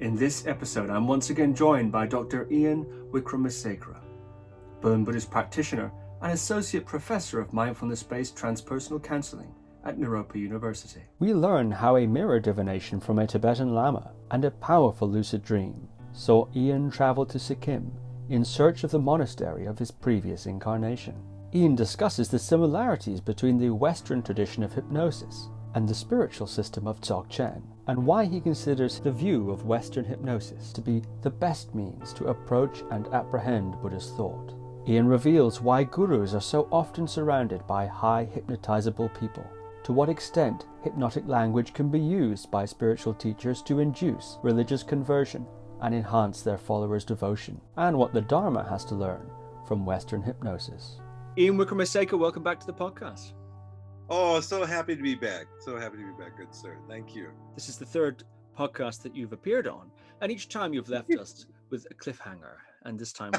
In this episode, I'm once again joined by Dr. Ian Wickramasekera, Bön Buddhist practitioner and Associate Professor of Mindfulness-based Transpersonal Counselling at Naropa University. We learn how a mirror divination from a Tibetan Lama and a powerful lucid dream saw Ian travel to Sikkim in search of the monastery of his previous incarnation. Ian discusses the similarities between the Western tradition of hypnosis and the spiritual system of Dzogchen, and why he considers the view of Western hypnosis to be the best means to approach and apprehend Buddhist thought. Ian reveals why gurus are so often surrounded by high-hypnotisable people, to what extent hypnotic language can be used by spiritual teachers to induce religious conversion and enhance their followers' devotion, and what the Dharma has to learn from Western hypnosis. Ian Wickramasekera, welcome back to the podcast. Oh, so happy to be back. So happy to be back, good sir. Thank you. This is the third podcast that you've appeared on, and each time you've left us with a cliffhanger, and this time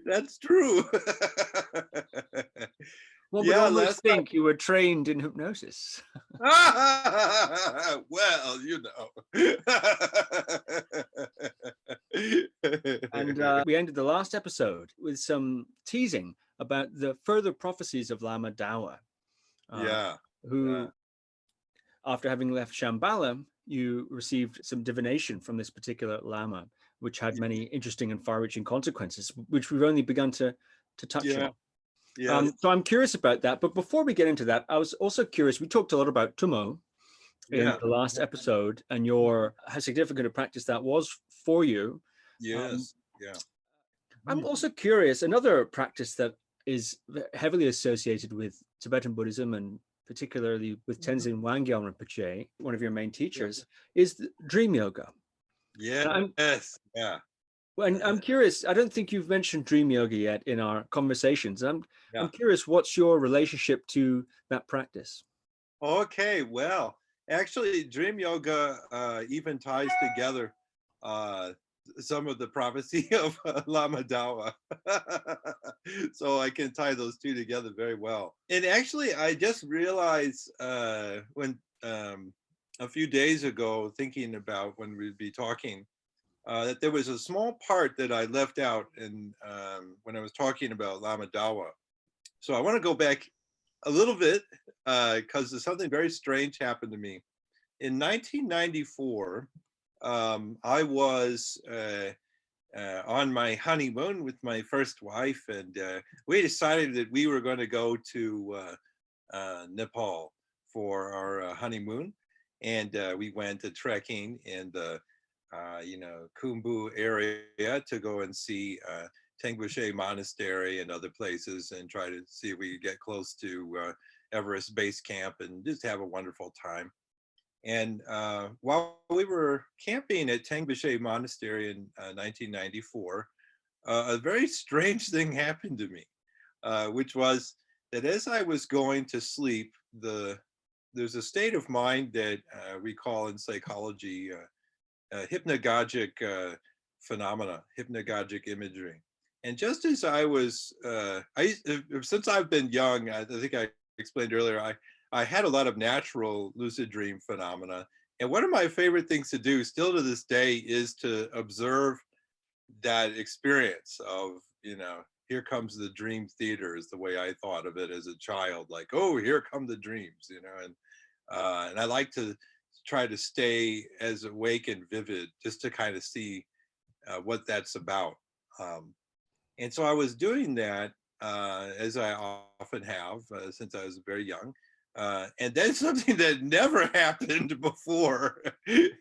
That's true. One would almost think you were trained in hypnosis. Well, you know. And we ended the last episode with some teasing about the further prophecies of Lama Dawa. Who, after having left Shambhala, you received some divination from this particular Lama, which had many interesting and far-reaching consequences, which we've only begun to touch on. Yeah. So I'm curious about that. But before we get into that, I was also curious. We talked a lot about Tummo in the last episode, and how significant a practice that was for you. Yes. I'm also curious. Another practice that is heavily associated with Tibetan Buddhism, and particularly with Tenzin Wangyal Rinpoche, one of your main teachers, is dream yoga. Yes. And I'm curious, I don't think you've mentioned dream yoga yet in our conversations. I'm curious, what's your relationship to that practice? Okay, well, actually, dream yoga even ties together some of the prophecy of Lama Dawa. So I can tie those two together very well. And actually, I just realized when a few days ago, thinking about when we'd be talking, that there was a small part that I left out when I was talking about Lama Dawa. So I want to go back a little bit because something very strange happened to me. In 1994, I was on my honeymoon with my first wife, and we decided that we were going to go to Nepal for our honeymoon. And we went to trekking in the Khumbu area to go and see Tengboche Monastery and other places, and try to see if we could get close to Everest Base Camp and just have a wonderful time. And while we were camping at Tengboche Monastery in 1994, a very strange thing happened to me, which was that as I was going to sleep, there's a state of mind that we call in psychology hypnagogic phenomena, hypnagogic imagery. And just as I was, since I've been young, I think I explained earlier, I had a lot of natural lucid dream phenomena. And one of my favorite things to do still to this day is to observe that experience of, here comes the dream theater is the way I thought of it as a child, like, oh, here come the dreams, and I like to try to stay as awake and vivid just to kind of see what that's about. And so I was doing that as I often have since I was very young. And then something that never happened before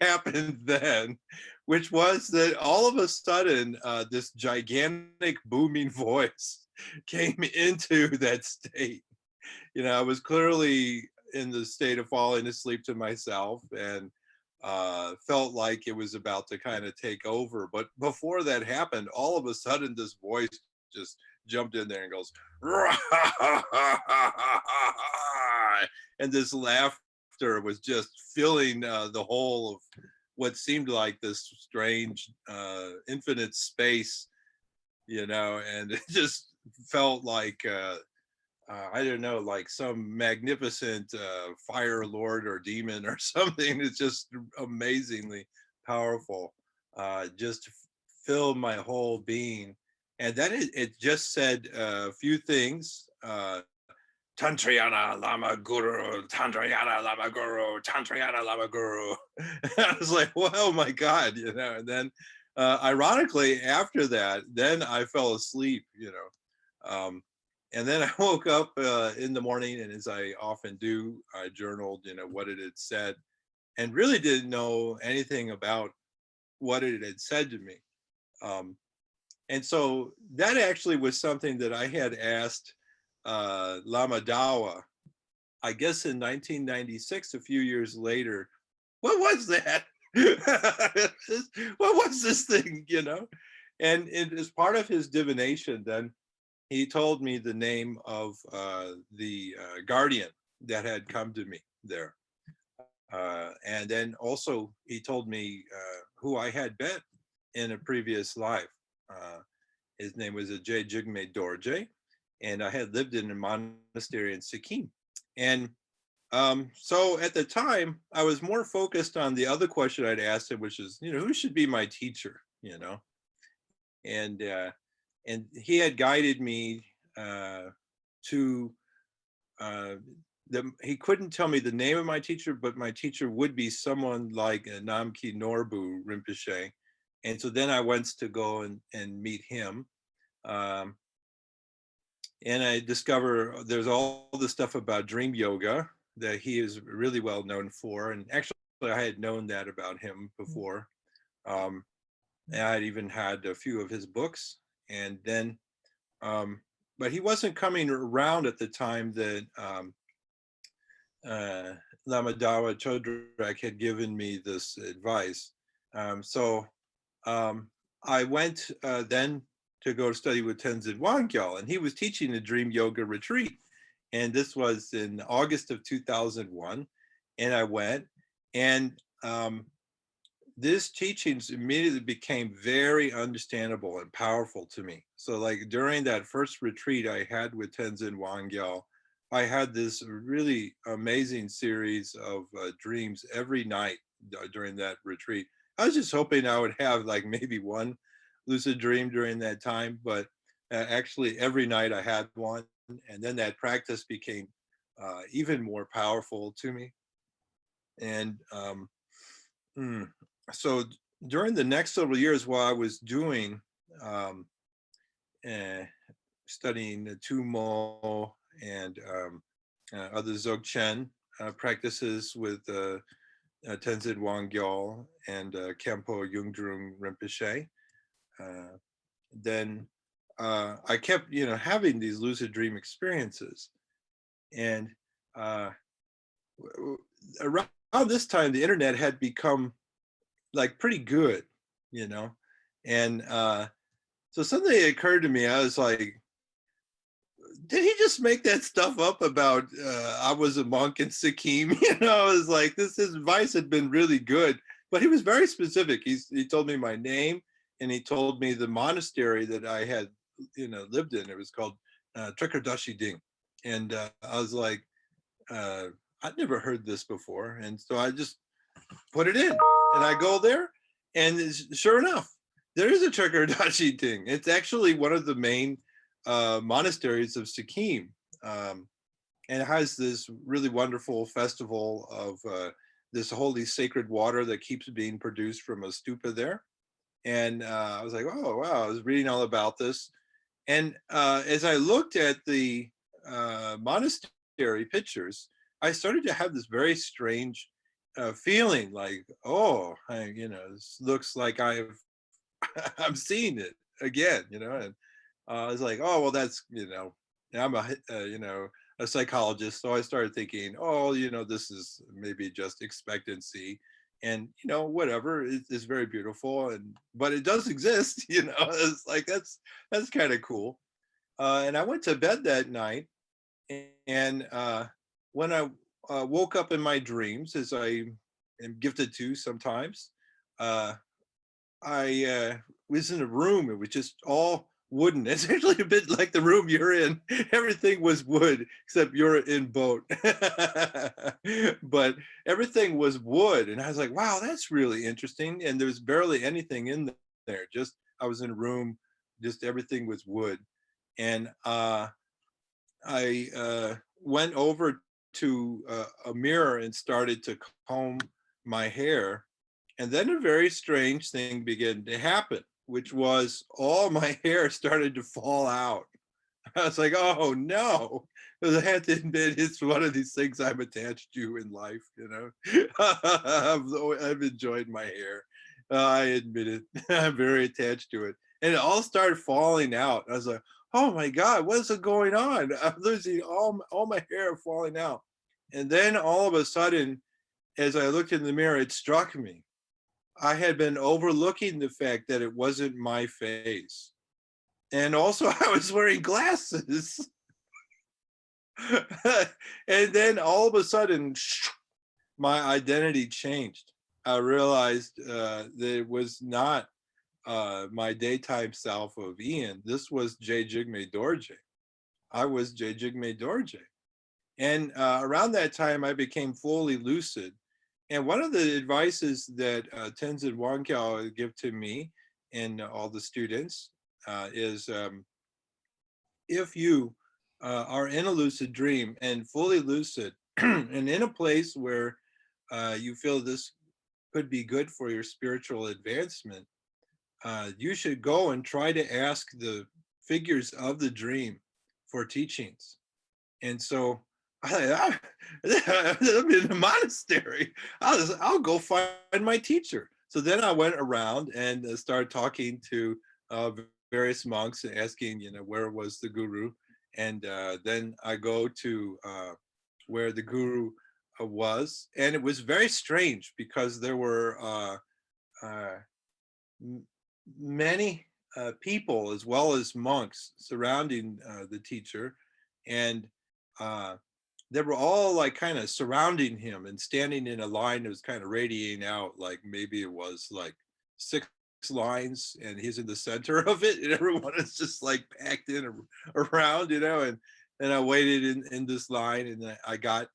happened then, which was that all of a sudden this gigantic booming voice came into that state. I was clearly in the state of falling asleep to myself, and felt like it was about to kind of take over. But before that happened, all of a sudden this voice just jumped in there and goes, and this laughter was just filling the whole of what seemed like this strange infinite space, and it just felt like I don't know, like some magnificent fire lord or demon or something. It's just amazingly powerful. Just filled my whole being. And then it just said a few things. Tantrayana Lama Guru, Tantrayana Lama Guru, Tantrayana Lama Guru. I was like, well, oh my God, you know. And then, ironically, after that, then I fell asleep, you know. And then I woke up in the morning, and as I often do, I journaled, you know, what it had said, and really didn't know anything about what it had said to me. And so that actually was something that I had asked Lama Dawa, I guess in 1996, a few years later. What was that? What was this thing, you know? And as part of his divination, then he told me the name of the guardian that had come to me there. And then also he told me who I had been in a previous life. His name was Ajay Jigme Dorje, and I had lived in a monastery in Sikkim. And so at the time, I was more focused on the other question I'd asked him, which is, you know, who should be my teacher, you know? And he had guided me to he couldn't tell me the name of my teacher, but my teacher would be someone like Namki Norbu Rinpoche. And so then I went to go and meet him. And I discover there's all this stuff about dream yoga that he is really well known for. And actually, I had known that about him before. And I had even had a few of his books. And then, but he wasn't coming around at the time that Lama Dawa Chodrak had given me this advice. So I went then to go study with Tenzin Wangyal, and he was teaching a dream yoga retreat. And this was in August of 2001. And I went, and this teachings immediately became very understandable and powerful to me. So like during that first retreat I had with Tenzin Wangyal, I had this really amazing series of dreams every night during that retreat. I was just hoping I would have like maybe one lucid dream during that time, but actually every night I had one. And then that practice became even more powerful to me. And so during the next several years while I was doing, studying the Tumo and other Dzogchen practices with Tenzin Wangyal and Khenpo Yungdrung Rinpoche, then I kept, you know, having these lucid dream experiences. And around this time, the internet had become like pretty good, you know? And so something occurred to me. I was like, did he just make that stuff up about I was a monk in Sikkim? You know, I was like, his advice had been really good, but he was very specific. He told me my name, and he told me the monastery that I had, you know, lived in. It was called Trekkerdashi Ding. And I was like, I'd never heard this before. And so I just put it in, and I go there, and sure enough, there is a Trekkerdashi Ding. It's actually one of the main monasteries of Sikkim, and it has this really wonderful festival of this holy sacred water that keeps being produced from a stupa there. And I was like, oh wow, I was reading all about this. And as I looked at the monastery pictures, I started to have this very strange feeling like, oh, you know, this looks like I'm seeing it again, you know. And I was like, oh, well, that's, you know, I'm you know, a psychologist. So I started thinking, oh, you know, this is maybe just expectancy, and, you know, whatever, it's very beautiful. But it does exist, you know. It's like, that's kind of cool. And I went to bed that night, and when I woke up in my dreams, as I am gifted to sometimes, I was in a room. It was just all wooden. It's actually a bit like the room you're in. Everything was wood except you're in boat. But everything was wood. And I was like, wow, that's really interesting. And there was barely anything in there. Just, I was in a room, just everything was wood. And I went over to a mirror and started to comb my hair. And then a very strange thing began to happen, which was all my hair started to fall out. I was like, oh no, because I had to admit it's one of these things I'm attached to in life, you know. I've enjoyed my hair. I admit it. I'm very attached to it. And it all started falling out. I was like, oh my God, what is going on? I'm losing all my hair falling out. And then all of a sudden, as I looked in the mirror, it struck me. I had been overlooking the fact that it wasn't my face. And also I was wearing glasses. And then all of a sudden, my identity changed. I realized that it was not my daytime self of Ian. This was J. Jigme Dorje. I was J. Jigme Dorje. And around that time, I became fully lucid. And one of the advices that Tenzin Wangyal give to me and all the students is if you are in a lucid dream and fully lucid and in a place where you feel this could be good for your spiritual advancement, you should go and try to ask the figures of the dream for teachings. And so I'm in a monastery. I'll go find my teacher. So then I went around and started talking to various monks and asking, you know, where was the guru? And then I go to where the guru was. And it was very strange because there were many people as well as monks surrounding the teacher. And they were all like kind of surrounding him and standing in a line that was kind of radiating out, like maybe it was like 6 lines and he's in the center of it and everyone is just like packed in around, you know. And I waited in this line and I got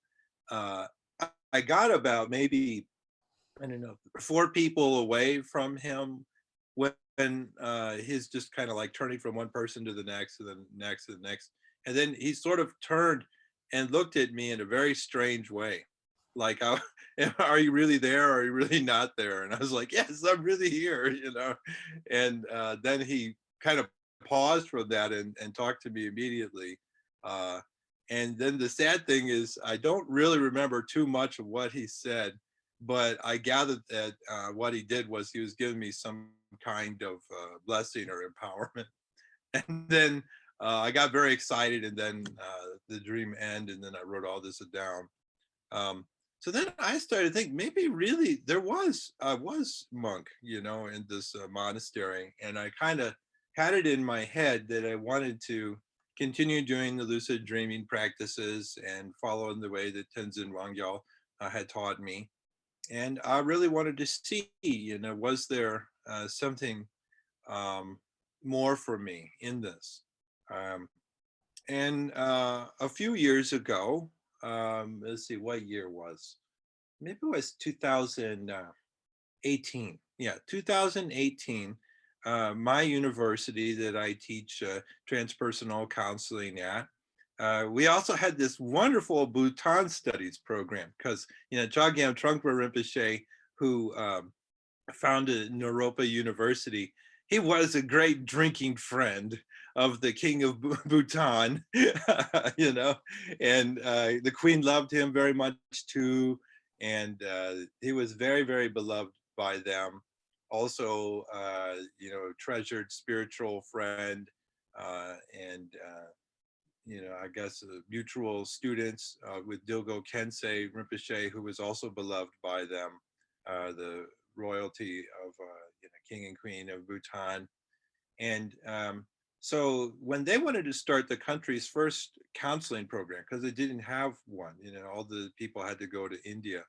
about maybe, I don't know, 4 people away from him when he's just kind of like turning from one person to the next and then next to the next. And then he sort of turned and looked at me in a very strange way. Like, are you really there? Or are you really not there? And I was like, yes, I'm really here, you know. And then he kind of paused from that and talked to me immediately. And then the sad thing is, I don't really remember too much of what he said, but I gathered that what he did was he was giving me some kind of blessing or empowerment. And then I got very excited, and then the dream ended, and then I wrote all this down. So then I started to think maybe really there was, I was monk, you know, in this monastery, and I kind of had it in my head that I wanted to continue doing the lucid dreaming practices and follow in the way that Tenzin Wangyal had taught me. And I really wanted to see, you know, was there something more for me in this? Um, and a few years ago, let's see what year was, maybe it was 2018. Yeah, 2018. My university that I teach transpersonal counseling at, we also had this wonderful Bhutan studies program because, you know, Chogyam Trungpa Rinpoche, who founded Naropa University, he was a great drinking friend of the king of Bhutan, you know, and the queen loved him very much too. And he was very, very beloved by them. Also, you know, treasured spiritual friend and you know, I guess mutual students with Dilgo Kensei Rinpoche, who was also beloved by them, the royalty of you know, king and queen of Bhutan. And so when they wanted to start the country's first counseling program, because they didn't have one, you know, all the people had to go to India.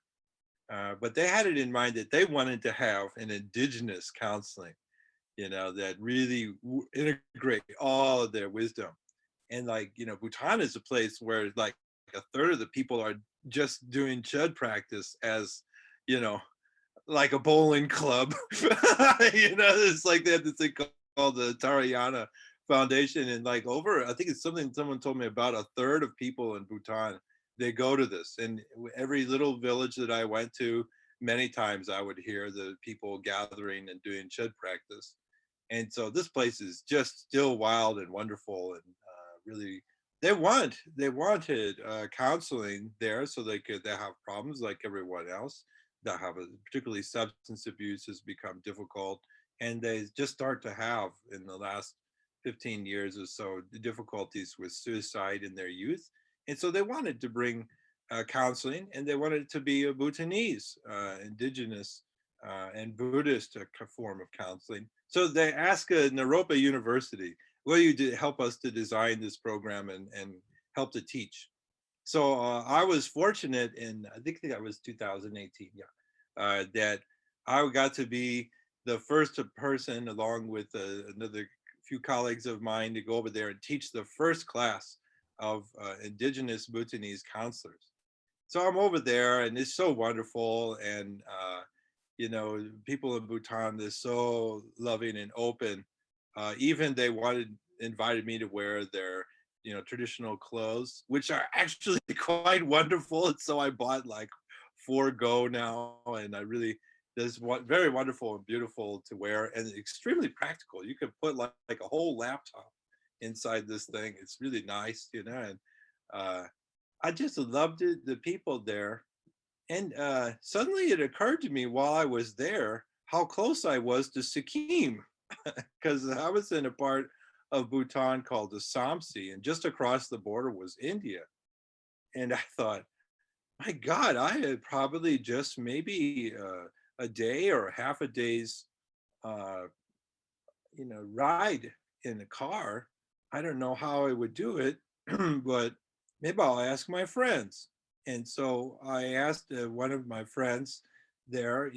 But they had it in mind that they wanted to have an indigenous counseling. that really integrate all of their wisdom. And like, Bhutan is a place where like a third of the people are just doing Chud practice as, you know, like a bowling club. It's like they have this thing called the Tarayana Foundation. And like I think it's something someone told me about a third of people in Bhutan, they go to this. And every little village that I went to, many times I would hear the people gathering and doing Chud practice. And so this place is just still wild and wonderful, and really, they wanted counseling there so they have problems like everyone else that have particularly substance abuse has become difficult, and they just start to have in the last 15 years or so difficulties with suicide in their youth. And so they wanted to bring counseling, and they wanted it to be a Bhutanese, indigenous and Buddhist form of counseling. So they asked Naropa University, will you help us to design this program and help to teach? So I was fortunate I think that was 2018, that I got to be the first person, along with another few colleagues of mine, to go over there and teach the first class of indigenous Bhutanese counselors. So I'm over there, and it's so wonderful. And people in Bhutan, they're so loving and open. Even they invited me to wear their, traditional clothes, which are actually quite wonderful. And so I bought like 4 go now, and I really, there's one very wonderful and beautiful to wear, and extremely practical. You could put like a whole laptop inside this thing. It's really nice, and I just loved it, the people there. And suddenly it occurred to me while I was there how close I was to Sikkim, because I was in a part of Bhutan called the Samsi, and just across the border was India. And I thought, my God, I had probably just maybe a day or half a day's, uh, ride in a car. I don't know how I would do it, but maybe I'll ask my friends. And so I asked one of my friends there,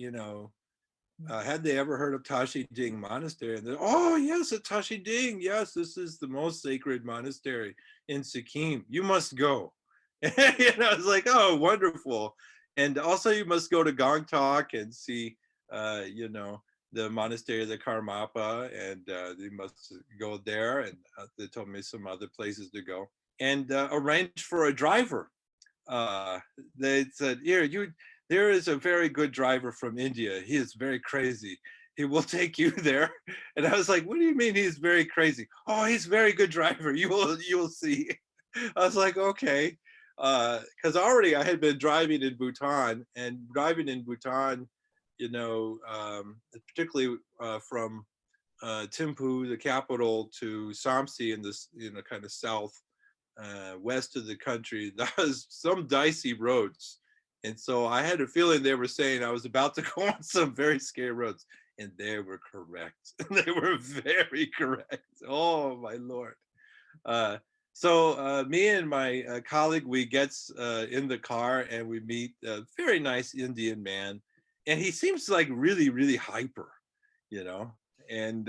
had they ever heard of Tashi Ding Monastery? And they're, oh, yes, at Tashi Ding. Yes, this is the most sacred monastery in Sikkim. You must go. It's like, oh, wonderful. And also, you must go to Gangtok and see, the monastery of the Karmapa, and they must go there. And they told me some other places to go, and arrange for a driver. They said, here, there is a very good driver from India. He is very crazy. He will take you there. And I was like, what do you mean he's very crazy? Oh, he's a very good driver. You will see. I was like, okay. Because already I had been driving in Bhutan, and driving in Bhutan, particularly from Thimphu, the capital, to Samsi in this, kind of south west of the country, that was some dicey roads. And so I had a feeling they were saying I was about to go on some very scary roads. And they were correct. They were very correct. Oh, my Lord. So me and my colleague, we gets in the car, and we meet a very nice Indian man. And he seems like really, really hyper, and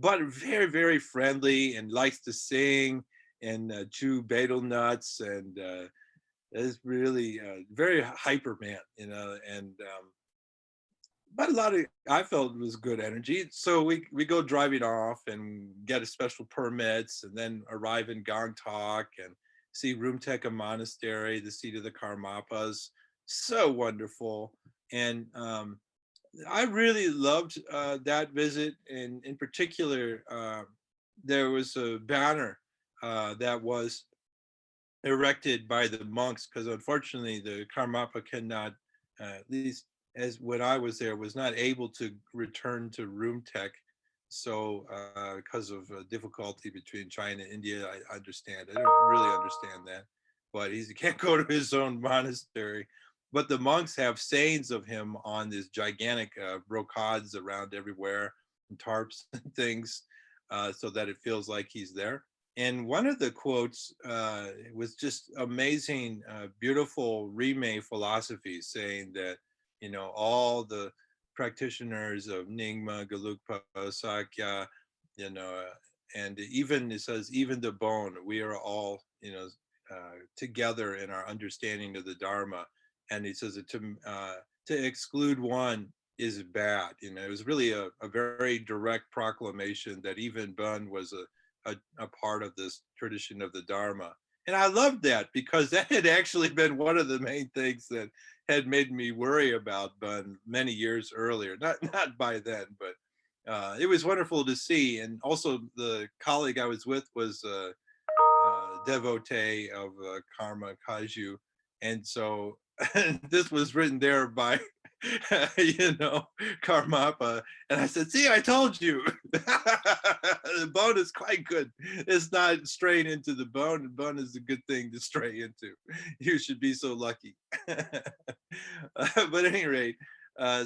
but very, very friendly, and likes to sing and chew betel nuts, and is really very hyper man, and but a lot of, I felt it was good energy. So we go driving off and get a special permits, and then arrive in Gangtok and see Rumteka Monastery, the seat of the Karmapas. So wonderful. And I really loved that visit. And in particular, there was a banner that was erected by the monks, because unfortunately the Karmapa cannot, at least as when I was there, was not able to return to Rumtek. So because of difficulty between China and India, I understand. I don't really understand that, but he can't go to his own monastery. But the monks have sayings of him on this gigantic brocades around everywhere, and tarps and things, so that it feels like he's there. And one of the quotes was just amazing, beautiful Rime philosophy, saying that, all the practitioners of Nyingma, Gelugpa, Sakya, you know, and even it says even the Bon, we are all, you know, together in our understanding of the Dharma. And he says that to exclude one is bad. You know, it was really a very direct proclamation that even Bön was a part of this tradition of the Dharma. And I loved that because that had actually been one of the main things that had made me worry about Bön many years earlier. Not by then, but it was wonderful to see. And also the colleague I was with was a devotee of Karma Kaju. And so this was written there by, you know, Karmapa. And I said, see, I told you, the Bön is quite good. It's not straying into the Bön. The Bön is a good thing to stray into. You should be so lucky. But at any rate,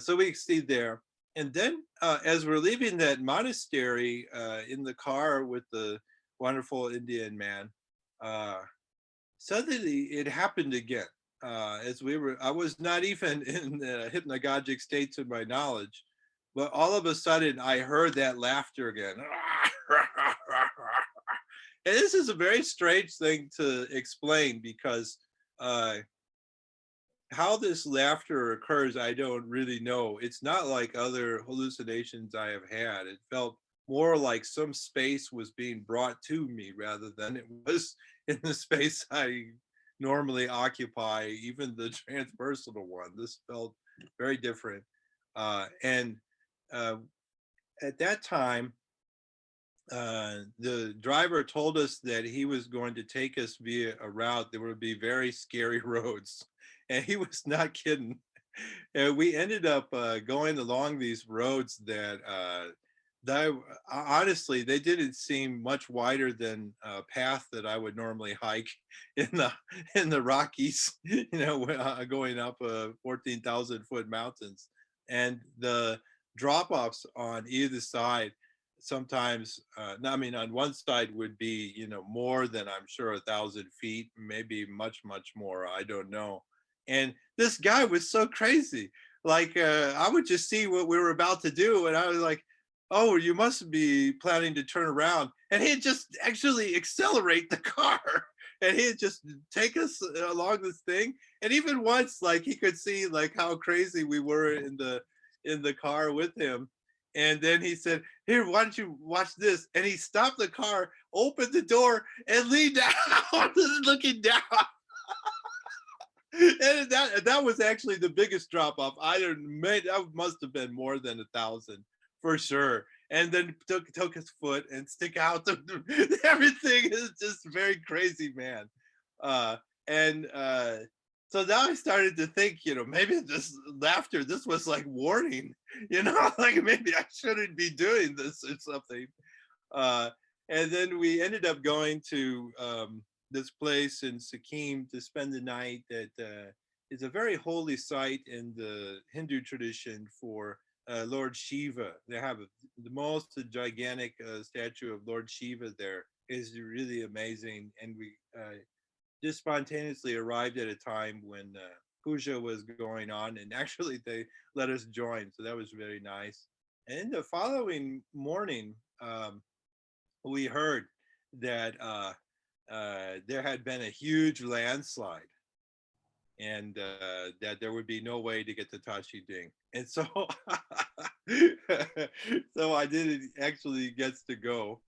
so we stayed there. And then as we're leaving that monastery in the car with the wonderful Indian man, suddenly it happened again. As we were, I was not even in the hypnagogic state to my knowledge, but all of a sudden I heard that laughter again. And this is a very strange thing to explain because how this laughter occurs, I don't really know. It's not like other hallucinations I have had. It felt more like some space was being brought to me rather than it was in the space I normally occupy, even the transpersonal one. This felt very different. And at that time, the driver told us that he was going to take us via a route that would be very scary roads. And he was not kidding. And we ended up going along these roads that honestly, they didn't seem much wider than a path that I would normally hike in the Rockies, you know, going up 14,000 foot mountains. And the drop-offs on either side sometimes, I mean, on one side would be, you know, more than I'm sure 1,000 feet, maybe much more, I don't know. And this guy was so crazy. Like I would just see what we were about to do, and I was like, "Oh, you must be planning to turn around." And he'd just actually accelerate the car, and he'd just take us along this thing. And even once, like he could see like how crazy we were in the car with him. And then he said, "Here, why don't you watch this?" And he stopped the car, opened the door, and leaned down, looking down. And that was actually the biggest drop off. That must have been more than 1,000 for sure. And then took his foot and stick out. Everything is just very crazy, man. And so now I started to think, you know, maybe this laughter, this was like warning, you know, like maybe I shouldn't be doing this or something. And then we ended up going to this place in Sikkim to spend the night that is a very holy site in the Hindu tradition for Lord Shiva. They have the most gigantic statue of Lord Shiva there. Is really amazing. And we just spontaneously arrived at a time when puja was going on, and actually they let us join. So that was very nice. And the following morning, we heard that there had been a huge landslide, and that there would be no way to get to Tashi Ding. And so, so I didn't actually get to go,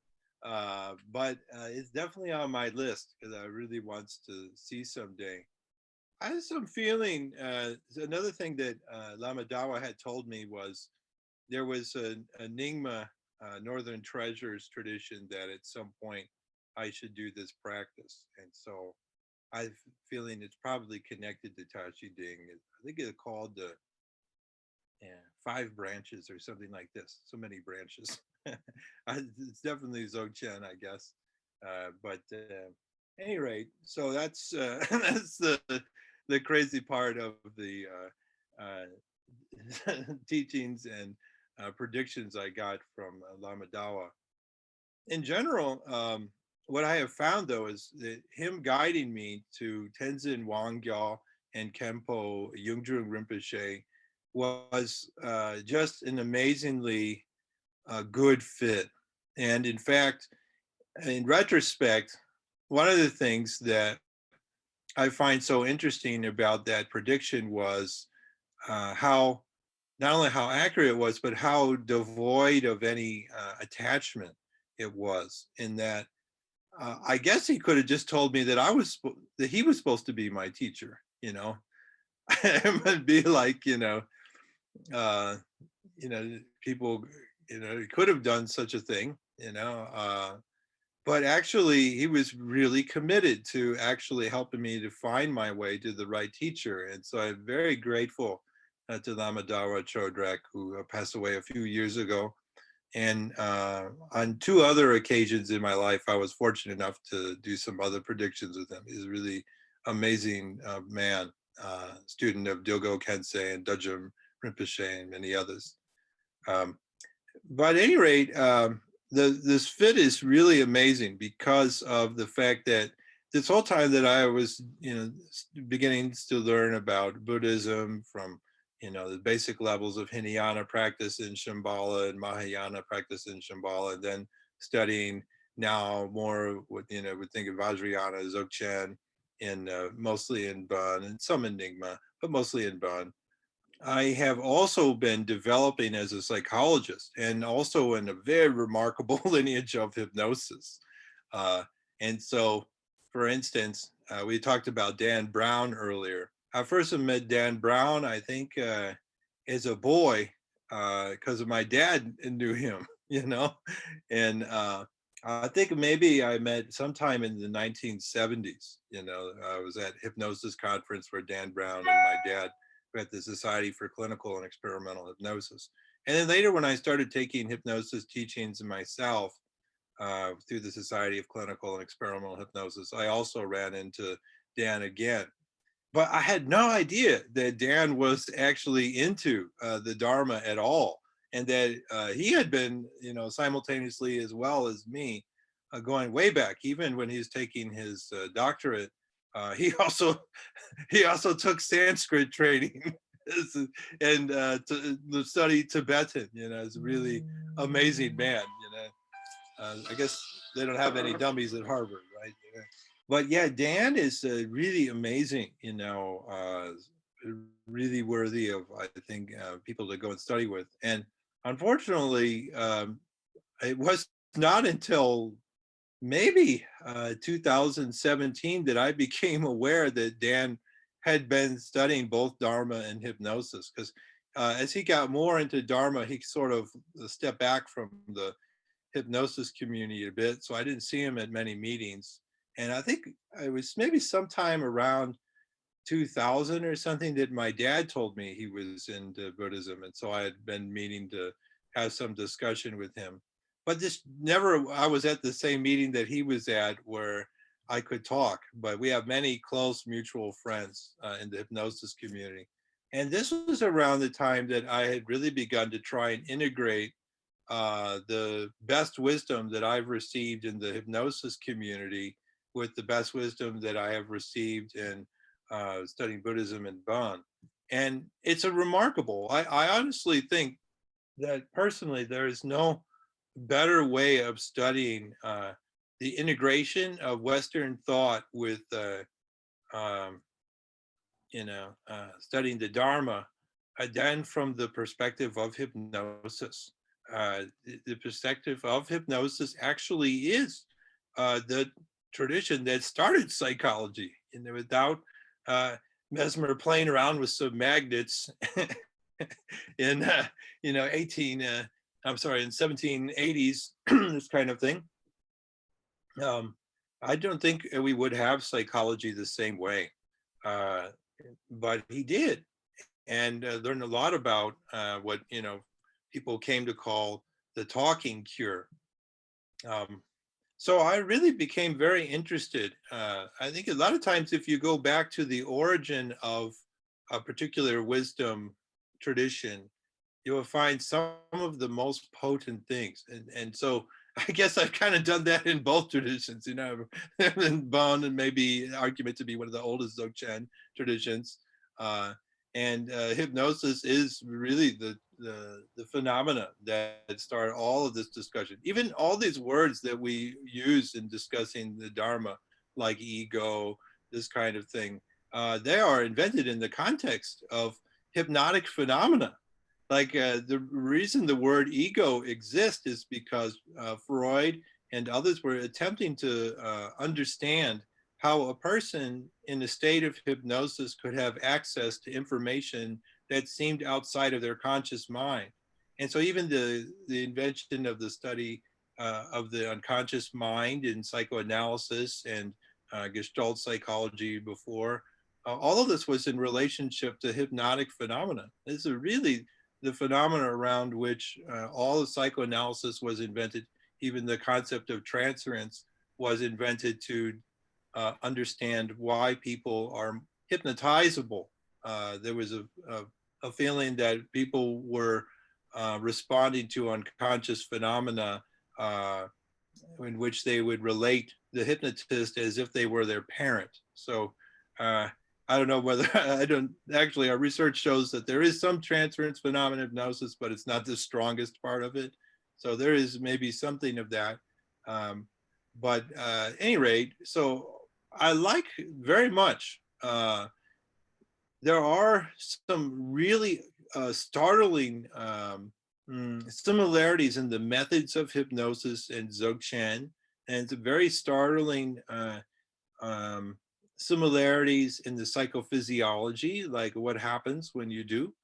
but it's definitely on my list because I really want to see someday. I had some feeling, another thing that Lama Dawa had told me was there was a Nyingma Northern Treasures tradition that at some point I should do this practice. And so I'm feeling it's probably connected to Tashi Ding. I think it's called the 5 branches or something like this. So many branches. It's definitely Dzogchen, I guess. But any rate, so that's that's the crazy part of the teachings and predictions I got from Lama Dawa. In general, what I have found though is that him guiding me to Tenzin Wangyal and Kempo Yungdrung Rinpoche was just an amazingly good fit. And in fact, in retrospect, one of the things that I find so interesting about that prediction was how, not only how accurate it was, but how devoid of any attachment it was. In that, I guess he could have just told me that that he was supposed to be my teacher, you know. It would be like, uh, people, he could have done such a thing, but actually he was really committed to actually helping me to find my way to the right teacher. And so I'm very grateful to Lama Dawa Chodrak, who passed away a few years ago. And on two other occasions in my life, I was fortunate enough to do some other predictions with him. He's a really amazing man, student of Dilgo Kensei and Dudjom Rinpoche and many others. But at any rate, this fit is really amazing because of the fact that this whole time that I was, beginning to learn about Buddhism from, the basic levels of Hinayana practice in Shambhala and Mahayana practice in Shambhala, and then studying now more what, would think of Vajrayana, Dzogchen, in mostly in Bön and some in Nyingma, but mostly in Bön. I have also been developing as a psychologist and also in a very remarkable lineage of hypnosis. And so, for instance, we talked about Dan Brown earlier. I first met Dan Brown, I think, as a boy, because of my dad knew him, and I think maybe I met sometime in the 1970s. I was at Hypnosis conference where Dan Brown and my dad were at the Society for Clinical and Experimental Hypnosis. And then later, when I started taking hypnosis teachings myself through the Society of Clinical and Experimental Hypnosis, I also ran into Dan again. But I had no idea that Dan was actually into the Dharma at all, and that he had been, simultaneously as well as me, going way back. Even when he was taking his doctorate, he also took Sanskrit training and to study Tibetan. Is a really amazing man. I guess they don't have any dummies at Harvard, right? But yeah, Dan is really amazing, really worthy of, I think, people to go and study with. And unfortunately, it was not until maybe 2017 that I became aware that Dan had been studying both Dharma and hypnosis. Because as he got more into Dharma, he sort of stepped back from the hypnosis community a bit. So I didn't see him at many meetings. And I think it was maybe sometime around 2000 or something that my dad told me he was into Buddhism. And so I had been meaning to have some discussion with him. But just never, I was at the same meeting that he was at where I could talk. But we have many close mutual friends in the hypnosis community. And this was around the time that I had really begun to try and integrate the best wisdom that I've received in the hypnosis community with the best wisdom that I have received in studying Buddhism in Bön. And it's a remarkable, I honestly think that personally, there is no better way of studying the integration of Western thought with, studying the Dharma than from the perspective of hypnosis. The perspective of hypnosis actually is the tradition that started psychology, without Mesmer playing around with some magnets in in 1780s, this kind of thing. I don't think we would have psychology the same way, but he did, and learned a lot about what people came to call the talking cure. So I really became very interested. I think a lot of times if you go back to the origin of a particular wisdom tradition, you will find some of the most potent things. And so I guess I've kind of done that in both traditions, in Bön, and maybe argument to be one of the oldest Dzogchen traditions. And hypnosis is really the phenomena that start all of this discussion. Even all these words that we use in discussing the Dharma, like ego, this kind of thing, they are invented in the context of hypnotic phenomena. Like the reason the word ego exists is because Freud and others were attempting to understand how a person in a state of hypnosis could have access to information that seemed outside of their conscious mind. And so even the invention of the study of the unconscious mind in psychoanalysis and Gestalt psychology before, all of this was in relationship to hypnotic phenomena. This is really the phenomena around which all of psychoanalysis was invented. Even the concept of transference was invented to understand why people are hypnotizable. There was a feeling that people were responding to unconscious phenomena in which they would relate the hypnotist as if they were their parent. So I don't know whether, I don't, actually our research shows that there is some transference phenomena hypnosis, but it's not the strongest part of it. So there is maybe something of that. But at any rate, so I like very much, there are some really startling similarities in the methods of hypnosis and Dzogchen, and it's a very startling similarities in the psychophysiology, like what happens when you do.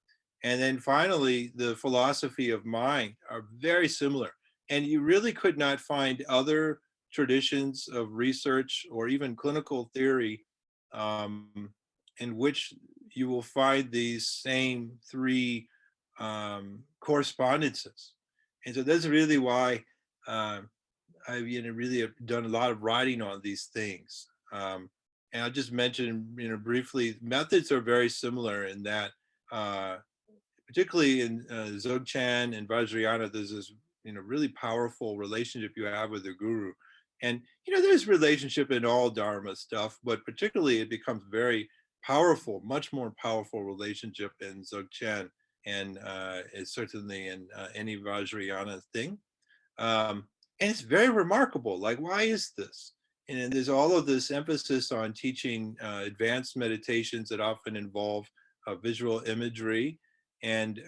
And then finally, the philosophy of mind are very similar. And you really could not find other traditions of research or even clinical theory in which you will find these same three correspondences. And so that's really why I've really have done a lot of writing on these things. And I'll just mention, briefly, methods are very similar in that, particularly in Dzogchen and Vajrayana, there's this, really powerful relationship you have with the guru. And, there's relationship in all Dharma stuff, but particularly it becomes very powerful, much more powerful relationship in Dzogchen, and it's certainly in any Vajrayana thing. And it's very remarkable. Like, why is this? And there's all of this emphasis on teaching advanced meditations that often involve visual imagery and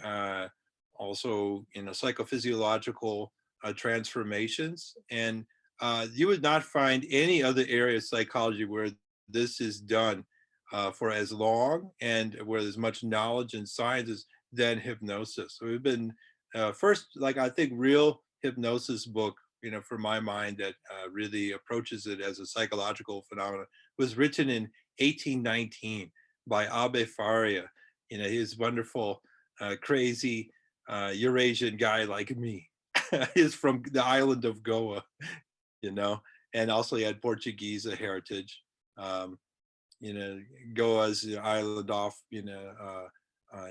also, psychophysiological transformations. And you would not find any other area of psychology where this is done for as long and where there's much knowledge and sciences than hypnosis. So we've been first, like, I think real hypnosis book, for my mind, that really approaches it as a psychological phenomenon was written in 1819 by Abbe Faria. He's wonderful, crazy Eurasian guy like me. He's from the island of Goa, and also he had Portuguese heritage. Um, Goa's the island off,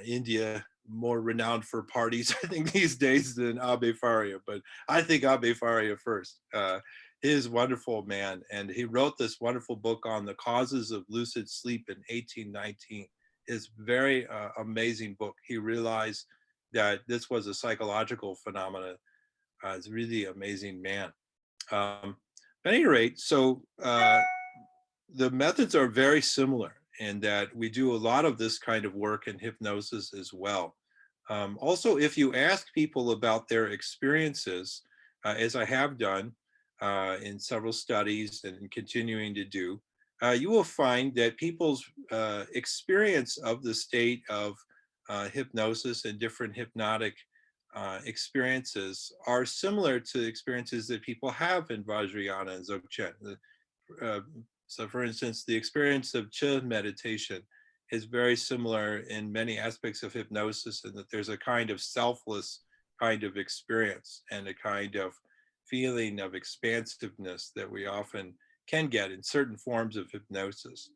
India, more renowned for parties, I think, these days than Abbe Faria. But I think Abbe Faria first. He is a wonderful man, and he wrote this wonderful book on the causes of lucid sleep in 1819. It's very amazing book. He realized that this was a psychological phenomenon. It's a really amazing man. At any rate, so the methods are very similar in that we do a lot of this kind of work in hypnosis as well. Also, if you ask people about their experiences, as I have done in several studies and continuing to do, you will find that people's experience of the state of hypnosis and different hypnotic experiences are similar to experiences that people have in Vajrayana and Dzogchen. So for instance, the experience of Chi meditation is very similar in many aspects of hypnosis, in that there's a kind of selfless kind of experience and a kind of feeling of expansiveness that we often can get in certain forms of hypnosis.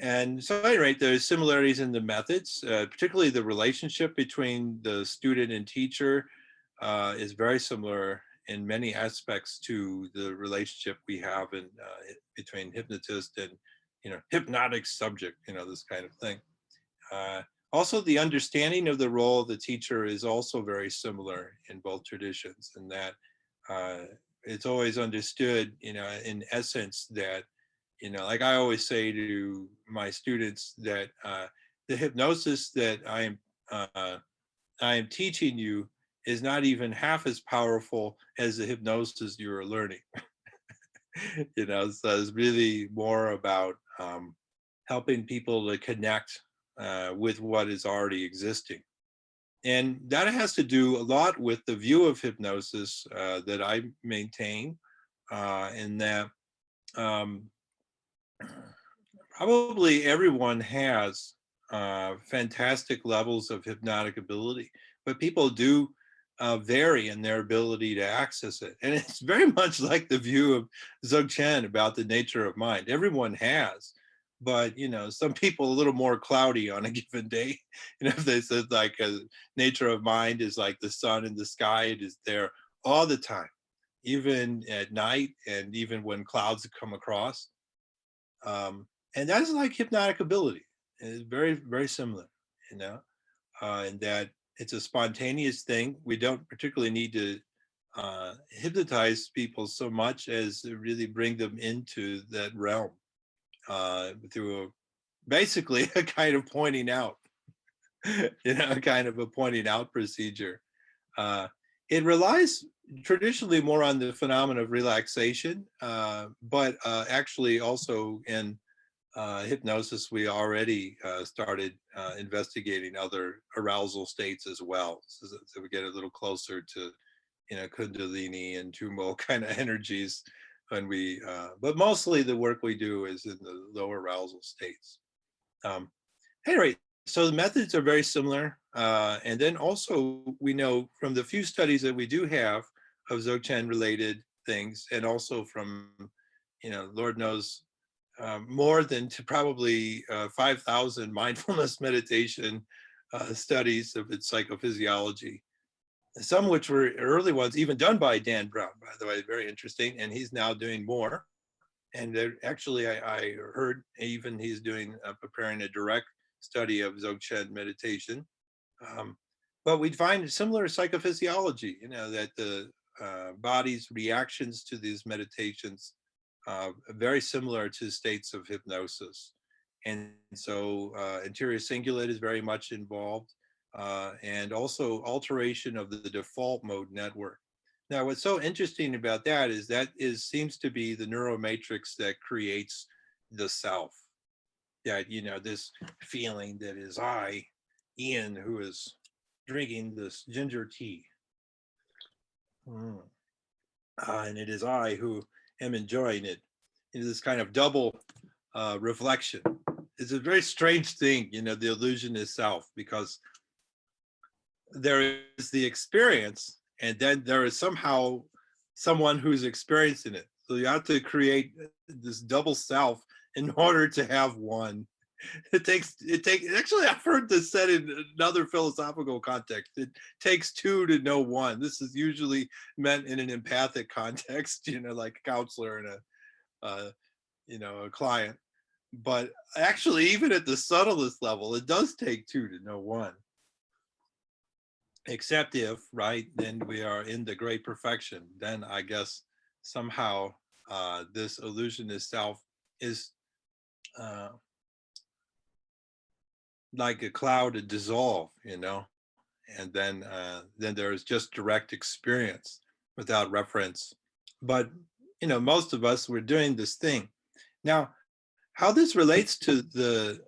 And so at any rate, there's similarities in the methods, particularly the relationship between the student and teacher is very similar in many aspects to the relationship we have in between hypnotist and hypnotic subject, this kind of thing. Also, the understanding of the role of the teacher is also very similar in both traditions, in that it's always understood, in essence, that, like I always say to my students, that the hypnosis that I am teaching you is not even half as powerful as the hypnosis you are learning. So it's really more about helping people to connect with what is already existing. And that has to do a lot with the view of hypnosis that I maintain, in that probably everyone has fantastic levels of hypnotic ability, but people do vary in their ability to access it. And it's very much like the view of Dzogchen about the nature of mind. Everyone has, but some people a little more cloudy on a given day. If they said like a nature of mind is like the sun in the sky, it is there all the time, even at night and even when clouds come across. And that's like hypnotic ability. It's very, very similar, in that it's a spontaneous thing. We don't particularly need to hypnotize people so much as to really bring them into that realm through basically a kind of pointing out, a kind of a pointing out procedure. It relies traditionally more on the phenomenon of relaxation, but actually also in hypnosis, we already started investigating other arousal states as well. So we get a little closer to, Kundalini and Tummo kind of energies when we, but mostly the work we do is in the lower arousal states. Anyway, so the methods are very similar. And then also we know from the few studies that we do have of Dzogchen related things, and also from, Lord knows, more than to probably 5,000 mindfulness meditation studies of its psychophysiology. Some which were early ones, even done by Dan Brown, by the way, very interesting. And he's now doing more. And actually, I heard even he's doing, preparing a direct study of Dzogchen meditation. But we'd find similar psychophysiology, that the body's reactions to these meditations very similar to states of hypnosis. And so anterior cingulate is very much involved, and also alteration of the default mode network. Now, what's so interesting about that seems to be the neuromatrix that creates the self. That, this feeling that is I, Ian, who is drinking this ginger tea. And it is I who am enjoying it. In this kind of double reflection. It's a very strange thing, the illusion is self, because there is the experience, and then there is somehow someone who's experiencing it. So you have to create this double self in order to have one. Actually, I've heard this said in another philosophical context. It takes two to know one. This is usually meant in an empathic context, like a counselor and a client. But actually, even at the subtlest level, it does take two to know one. Except if, right, then we are in the great perfection. Then I guess somehow this illusionist self is like a cloud to dissolve, and then there's just direct experience without reference. But most of us were doing this thing. Now, how this relates to the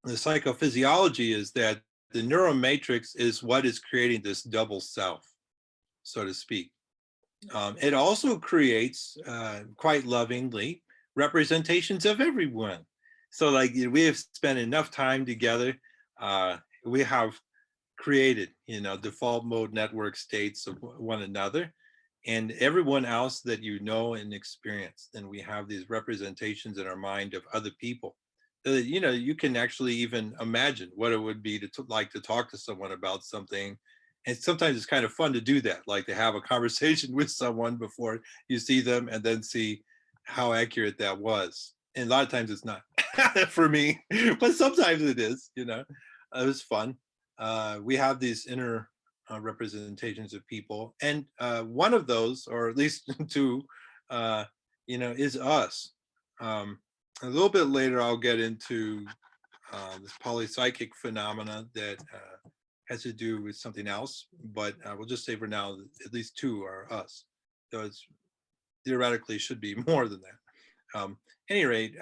psychophysiology is that the neuromatrix is what is creating this double self, so to speak. It also creates, quite lovingly, representations of everyone. So like we have spent enough time together, we have created, default mode network states of one another and everyone else that and experience. Then we have these representations in our mind of other people. You can actually even imagine what it would be like to talk to someone about something. And sometimes it's kind of fun to do that, like to have a conversation with someone before you see them and then see how accurate that was. And a lot of times it's not for me, but sometimes it is, you know. It was fun. We have these inner representations of people, and one of those, or at least two, you know, is us. A little bit later, I'll get into this polypsychic phenomena that has to do with something else, but we'll just say for now, at least two are us. So it's theoretically should be more than that. Any rate,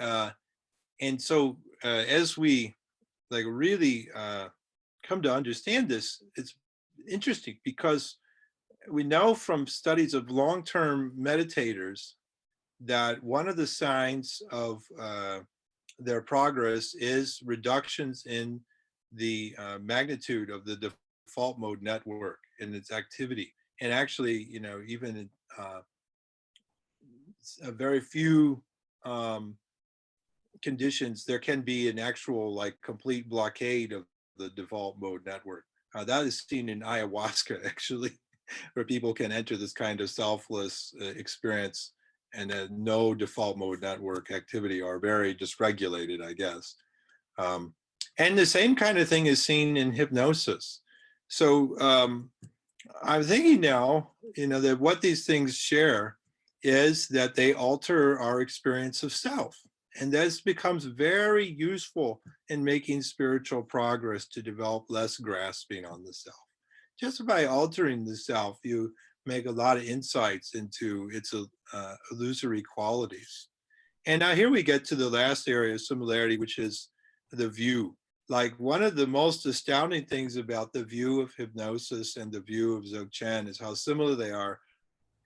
and so as we like really come to understand this, it's interesting because we know from studies of long-term meditators that one of the signs of their progress is reductions in the magnitude of the default mode network and its activity. And actually, you know, even a very few conditions, there can be an actual like complete blockade of the default mode network. That is seen in ayahuasca, actually, where people can enter this kind of selfless experience and no default mode network activity, are very dysregulated, I guess. And the same kind of thing is seen in hypnosis. So I'm thinking now, you know, that what these things share is that they alter our experience of self. And this becomes very useful in making spiritual progress to develop less grasping on the self. Just by altering the self, you make a lot of insights into its illusory qualities. And now here we get to the last area of similarity, which is the view. Like one of the most astounding things about the view of hypnosis and the view of Dzogchen is how similar they are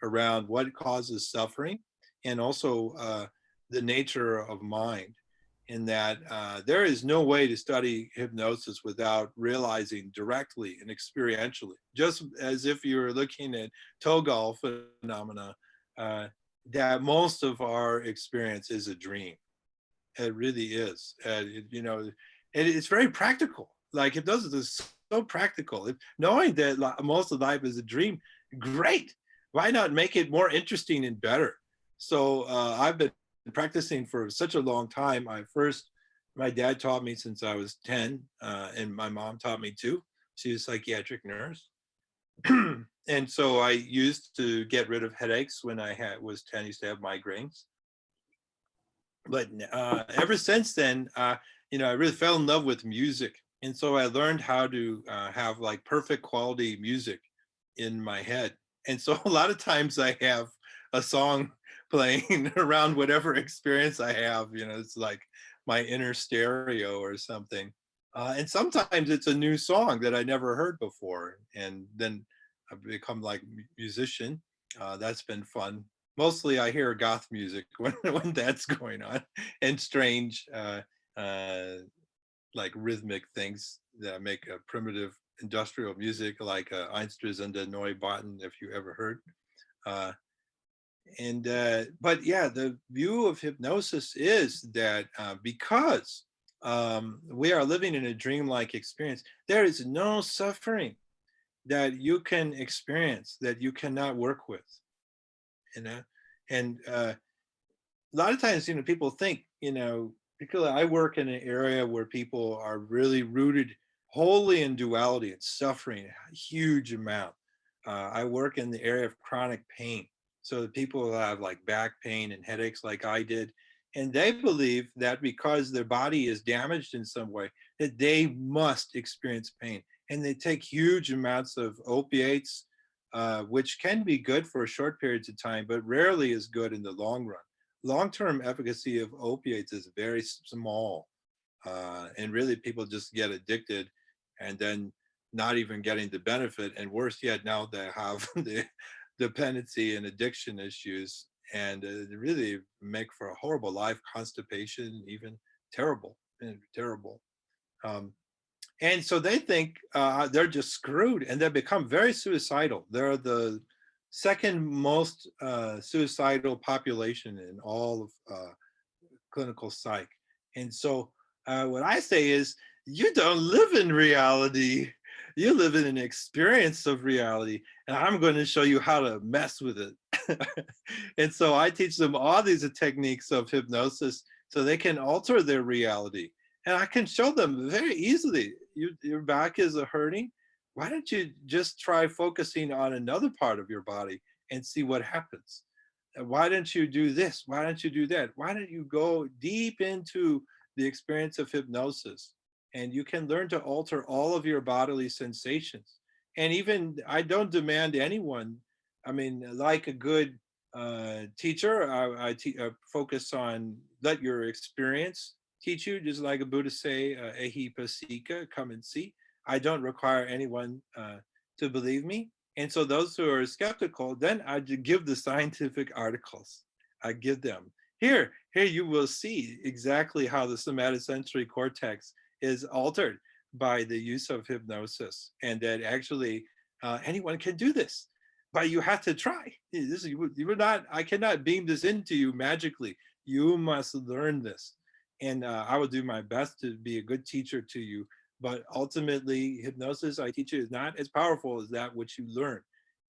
around what causes suffering and also the nature of mind, in that there is no way to study hypnosis without realizing directly and experientially, just as if you were looking at Togal phenomena, that most of our experience is a dream. It really is. You know, it's very practical. Like hypnosis is so practical. Knowing that most of life is a dream, great. Why not make it more interesting and better? So I've been practicing for such a long time. My dad taught me since I was 10, and my mom taught me too. She was a psychiatric nurse. And so I used to get rid of headaches when I was 10, I used to have migraines. But ever since then, you know, I really fell in love with music. And so I learned how to have like perfect quality music in my head. And so a lot of times I have a song playing around whatever experience I have, you know, it's like my inner stereo or something. And sometimes it's a new song that I never heard before. And then I've become like a musician. That's been fun. Mostly I hear goth music when that's going on, and strange like rhythmic things that make a primitive industrial music like Einstürzende Neubauten, if you ever heard. But yeah, the view of hypnosis is that because we are living in a dreamlike experience, there is no suffering that you can experience that you cannot work with, you know. And a lot of times, you know, people think, you know, particularly I work in an area where people are really rooted wholly in duality and suffering a huge amount. I work in the area of chronic pain. So the people who have like back pain and headaches like I did, and they believe that because their body is damaged in some way, that they must experience pain. And they take huge amounts of opiates, which can be good for short periods of time, but rarely is good in the long run. Long-term efficacy of opiates is very small. And really people just get addicted and then not even getting the benefit. And worse yet, now they have the dependency and addiction issues, and really make for a horrible life, constipation, even terrible, terrible. And so they think they're just screwed, and they become very suicidal. They're the second most suicidal population in all of clinical psych. And so what I say is, you don't live in reality. You live in an experience of reality, and I'm going to show you how to mess with it. And so I teach them all these techniques of hypnosis so they can alter their reality. And I can show them very easily. Your back is hurting. Why don't you just try focusing on another part of your body and see what happens? Why don't you do this? Why don't you do that? Why don't you go deep into the experience of hypnosis? And you can learn to alter all of your bodily sensations. And even I don't demand anyone, I mean, like a good teacher, I focus on let your experience teach you, just like a Buddha say, Ehipasika, come and see. I don't require anyone to believe me. And so those who are skeptical, then I give the scientific articles. I give them. Here you will see exactly how the somatosensory cortex is altered by the use of hypnosis, and that actually anyone can do this, but you have to try. This you would not. I cannot beam this into you magically. You must learn this, and I will do my best to be a good teacher to you. But ultimately, hypnosis I teach you is not as powerful as that which you learn.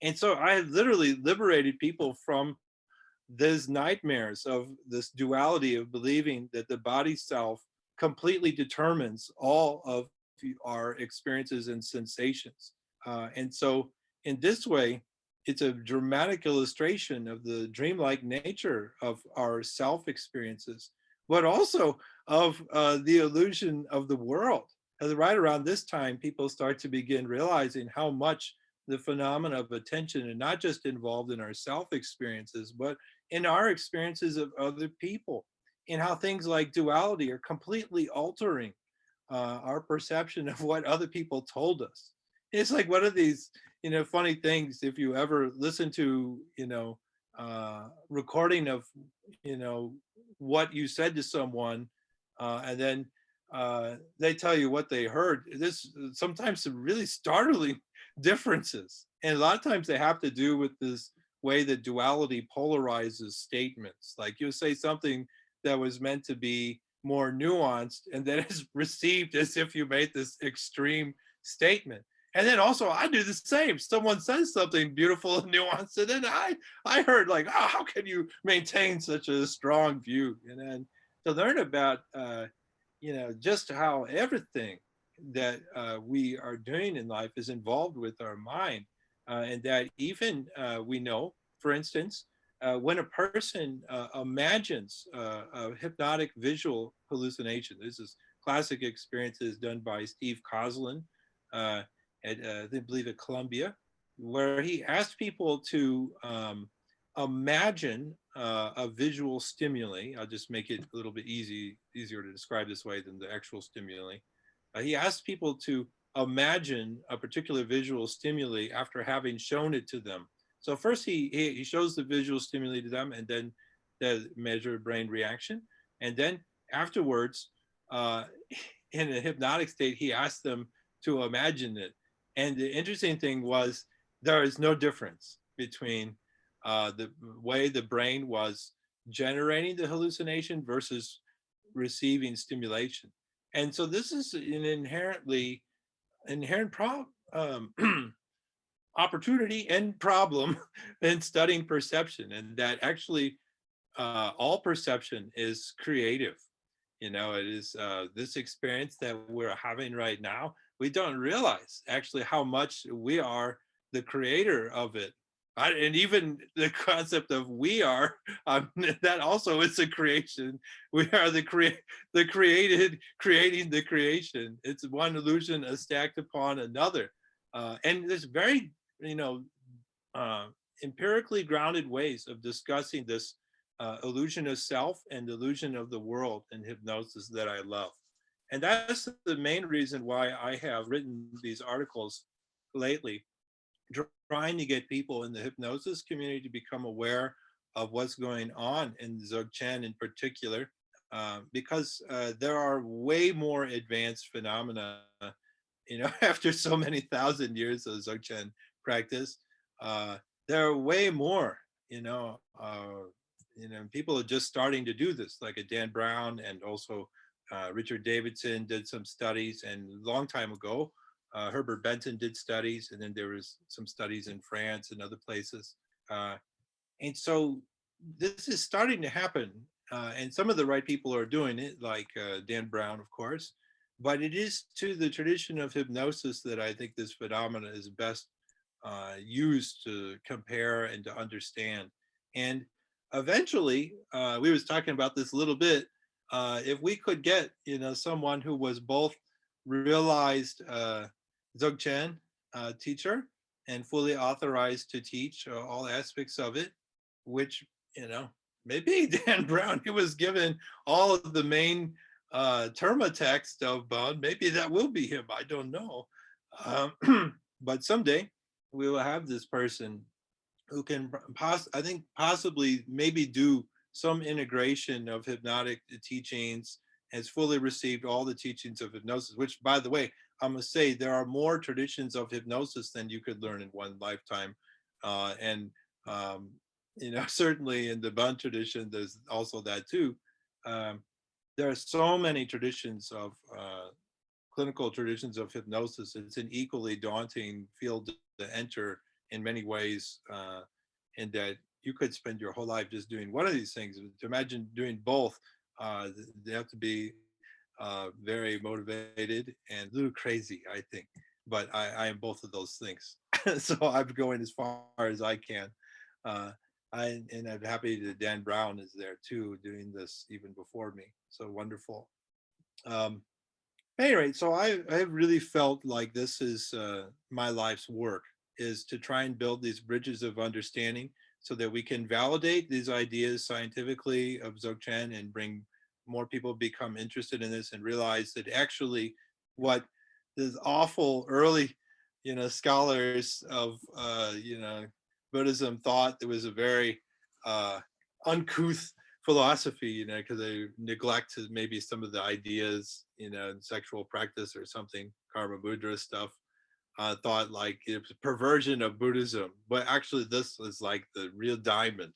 And so I have literally liberated people from these nightmares of this duality of believing that the body self completely determines all of our experiences and sensations. And so in this way, it's a dramatic illustration of the dreamlike nature of our self experiences, but also of the illusion of the world. And right around this time, people start to begin realizing how much the phenomena of attention are not just involved in our self experiences, but in our experiences of other people, and how things like duality are completely altering our perception of what other people told us. It's like one of these, funny things. If you ever listen to, recording of, what you said to someone, and then they tell you what they heard. This sometimes some really startling differences, and a lot of times they have to do with this way that duality polarizes statements. Like you'll say something that was meant to be more nuanced, and then it's received as if you made this extreme statement. And then also I do the same. Someone says something beautiful and nuanced, and then I heard like, oh, how can you maintain such a strong view? And then to learn about just how everything that we are doing in life is involved with our mind, and that even we know, for instance, when a person imagines a hypnotic visual hallucination. This is classic experiences done by Steve Coughlin at, I believe, at Columbia, where he asked people to imagine a visual stimuli. I'll just make it a little bit easier to describe this way than the actual stimuli. He asked people to imagine a particular visual stimuli after having shown it to them. So first he shows the visual stimuli to them, and then the measured brain reaction. And then afterwards, in a hypnotic state, he asked them to imagine it. And the interesting thing was there is no difference between the way the brain was generating the hallucination versus receiving stimulation. And so this is an inherent opportunity and problem in studying perception, and that actually all perception is creative. It is this experience that we're having right now. We don't realize actually how much we are the creator of it. And even the concept of we are, that also is a creation. We are the created, creating the creation. It's one illusion stacked upon another. And there's very, empirically grounded ways of discussing this illusion of self and illusion of the world in hypnosis that I love. And that's the main reason why I have written these articles lately, trying to get people in the hypnosis community to become aware of what's going on in Dzogchen in particular, because there are way more advanced phenomena, after so many thousand years of Dzogchen practice. There are way more, people are just starting to do this, like a Dan Brown, and also Richard Davidson did some studies, and a long time ago, Herbert Benton did studies, and then there was some studies in France and other places. And so this is starting to happen. and some of the right people are doing it, like Dan Brown, of course. But it is to the tradition of hypnosis that I think this phenomena is best used to compare and to understand. And eventually, we was talking about this a little bit. If we could get, someone who was both realized Dzogchen teacher and fully authorized to teach all aspects of it, which, maybe Dan Brown, he was given all of the main terma text of Bön. Maybe that will be him. I don't know. But someday we will have this person who can I think possibly maybe do some integration of hypnotic teachings, has fully received all the teachings of hypnosis, which, by the way, I must say there are more traditions of hypnosis than you could learn in one lifetime. And certainly in the Bön tradition, there's also that too. There are so many traditions of clinical traditions of hypnosis. It's an equally daunting field to enter in many ways, and that you could spend your whole life just doing one of these things. To imagine doing both, they have to be very motivated and a little crazy, I think. But I am both of those things. So I'm going as far as I can. And I'm happy that Dan Brown is there too, doing this even before me. So wonderful. Anyway, so I've really felt like this is my life's work, is to try and build these bridges of understanding so that we can validate these ideas scientifically of Dzogchen and bring more people become interested in this and realize that actually what this awful early, scholars of, Buddhism thought there was a very uncouth philosophy, because they neglected maybe some of the ideas, in sexual practice or something, karma Buddha stuff, thought like it was a perversion of Buddhism. But actually this was like the real diamond,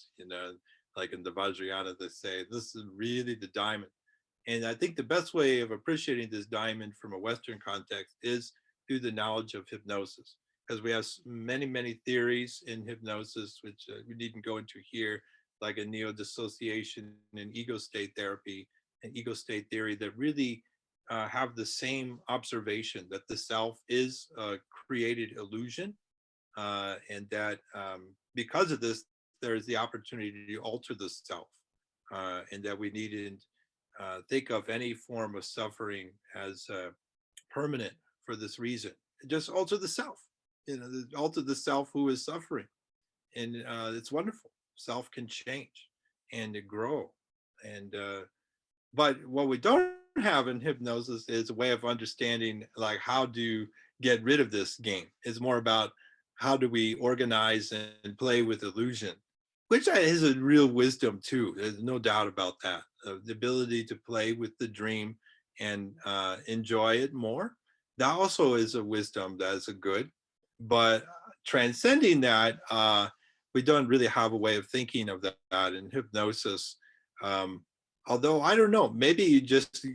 like in the Vajrayana, they say, this is really the diamond. And I think the best way of appreciating this diamond from a Western context is through the knowledge of hypnosis, because we have many, many theories in hypnosis, which we needn't go into here, like a neo-dissociation and ego state therapy and ego state theory that really have the same observation that the self is a created illusion, and that because of this, there is the opportunity to alter the self, and that we needn't think of any form of suffering as permanent for this reason. Just alter the self, alter the self who is suffering. And it's wonderful. Self can change and grow. And but what we don't have in hypnosis is a way of understanding like how to get rid of this game. It's more about how do we organize and play with illusion, which is a real wisdom too. There's no doubt about that. The ability to play with the dream and enjoy it more. That also is a wisdom that is a good, but transcending that, we don't really have a way of thinking of that in hypnosis. Although I don't know, maybe you just,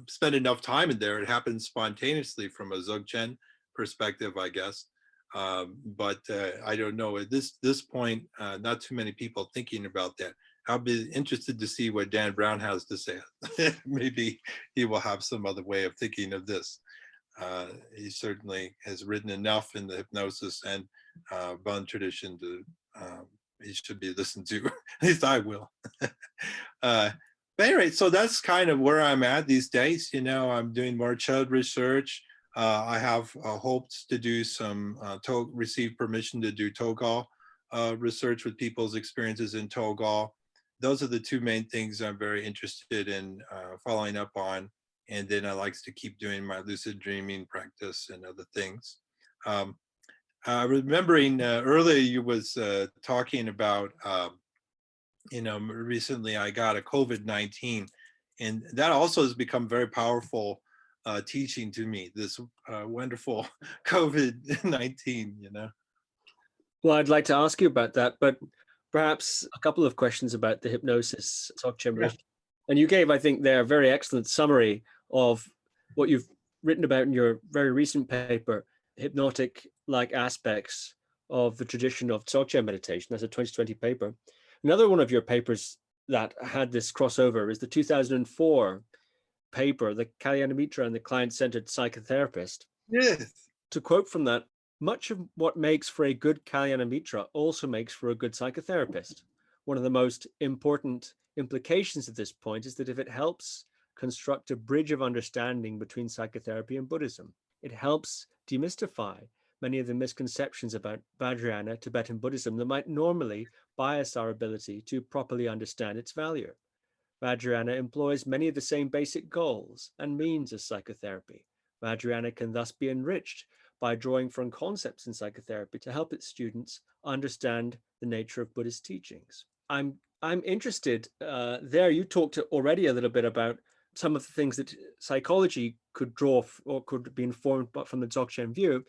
spend enough time in there, it happens spontaneously from a Dzogchen perspective, I guess. But I don't know at this point, not too many people thinking about that. I'll be interested to see what Dan Brown has to say. Maybe he will have some other way of thinking of this. He certainly has written enough in the hypnosis and Bön tradition to he should be listened to. At least I will. But anyway, so that's kind of where I'm at these days. I'm doing more child research. I have hoped to do some receive permission to do Togal research with people's experiences in Togal. Those are the two main things I'm very interested in following up on. And then I like to keep doing my lucid dreaming practice and other things. Remembering earlier you was talking about, recently I got a COVID-19, and that also has become very powerful teaching to me, this wonderful COVID-19, Well, I'd like to ask you about that, but perhaps a couple of questions about the hypnosis Dzogchen Yeah. And you gave, I think, there a very excellent summary of what you've written about in your very recent paper, hypnotic-like aspects of the tradition of Dzogchen meditation. That's a 2020 paper. Another one of your papers that had this crossover is the 2004 paper, The Kalyanamitra and the Client-Centered Psychotherapist. Yes. To quote from that, much of what makes for a good Kalyanamitra also makes for a good psychotherapist. One of the most important implications of this point is that if it helps construct a bridge of understanding between psychotherapy and Buddhism, it helps demystify many of the misconceptions about Vajrayana, Tibetan Buddhism, that might normally bias our ability to properly understand its value. Vajrayana employs many of the same basic goals and means as psychotherapy. Vajrayana can thus be enriched by drawing from concepts in psychotherapy to help its students understand the nature of Buddhist teachings. I'm interested there. You talked already a little bit about some of the things that psychology could draw or could be informed from the Dzogchen view.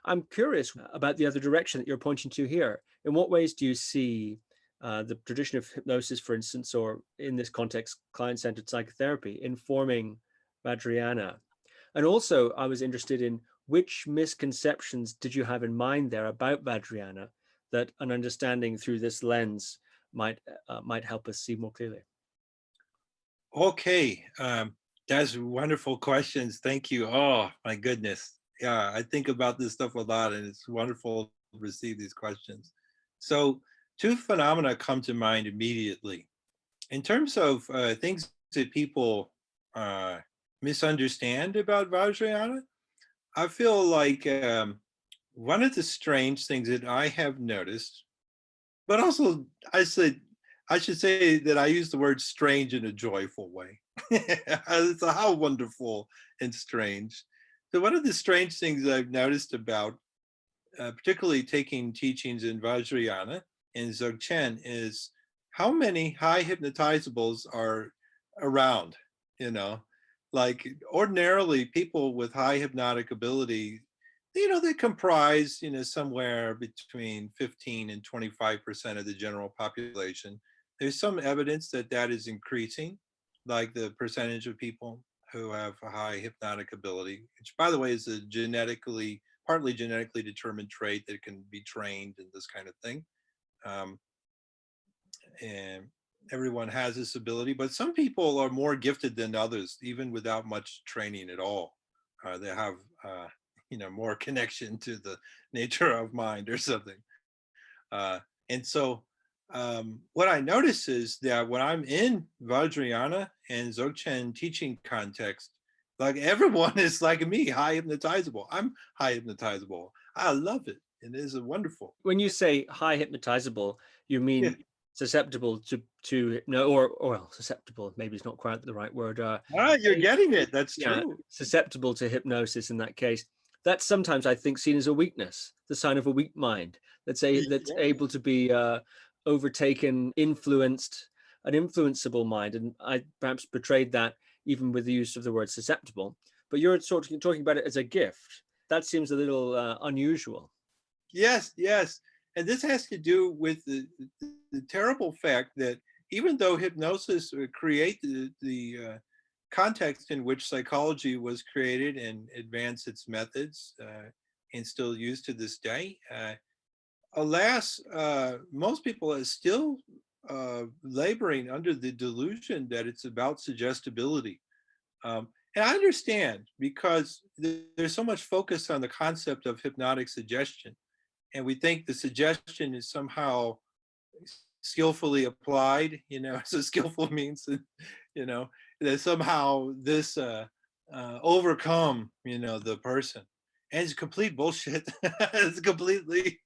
I'm curious about the other direction that you're pointing to here. In what ways do you see the tradition of hypnosis, for instance, or in this context, client-centered psychotherapy, informing Vajrayana? And also, I was interested in which misconceptions did you have in mind there about Vajrayana that an understanding through this lens might help us see more clearly? Okay, that's wonderful questions. Thank you. Oh my goodness. Yeah, I think about this stuff a lot, and it's wonderful to receive these questions. So, two phenomena come to mind immediately. In terms of things that people misunderstand about Vajrayana, I feel like one of the strange things that I have noticed, but also I should say that I use the word strange in a joyful way. So how wonderful and strange. So one of the strange things I've noticed about particularly taking teachings in Vajrayana and Dzogchen is how many high hypnotizables are around, you know. Like ordinarily people with high hypnotic ability, you know, they comprise, you know, somewhere between 15 and 25% of the general population. There's some evidence that that is increasing, like the percentage of people who have a high hypnotic ability, which by the way is a partly genetically determined trait that can be trained and this kind of thing. And everyone has this ability, but some people are more gifted than others, even without much training at all. They have, you know, more connection to the nature of mind or something. And so what I notice is that when I'm in Vajrayana and Dzogchen teaching context, like everyone is like me, high hypnotizable. I'm high hypnotizable. I love it. It is wonderful. When you say high hypnotizable, you mean Yeah. susceptible to no, or well, susceptible, maybe it's not quite the right word. You're getting it. That's Yeah, true. susceptible to hypnosis in that case. That's sometimes, I think, seen as a weakness, the sign of a weak mind that's Yeah. able to be overtaken, influenced, an influenceable mind. And I perhaps betrayed that even with the use of the word susceptible. But you're sort of talking about it as a gift. That seems a little unusual. Yes, yes. And this has to do with the terrible fact that even though hypnosis create the context in which psychology was created and advanced its methods and still used to this day, alas, most people are still laboring under the delusion that it's about suggestibility. And I understand because there's so much focus on the concept of hypnotic suggestion. And we think the suggestion is somehow skillfully applied, you know, so skillful means that, you know, that somehow this overcome, you know, the person. And it's complete bullshit. It's completely,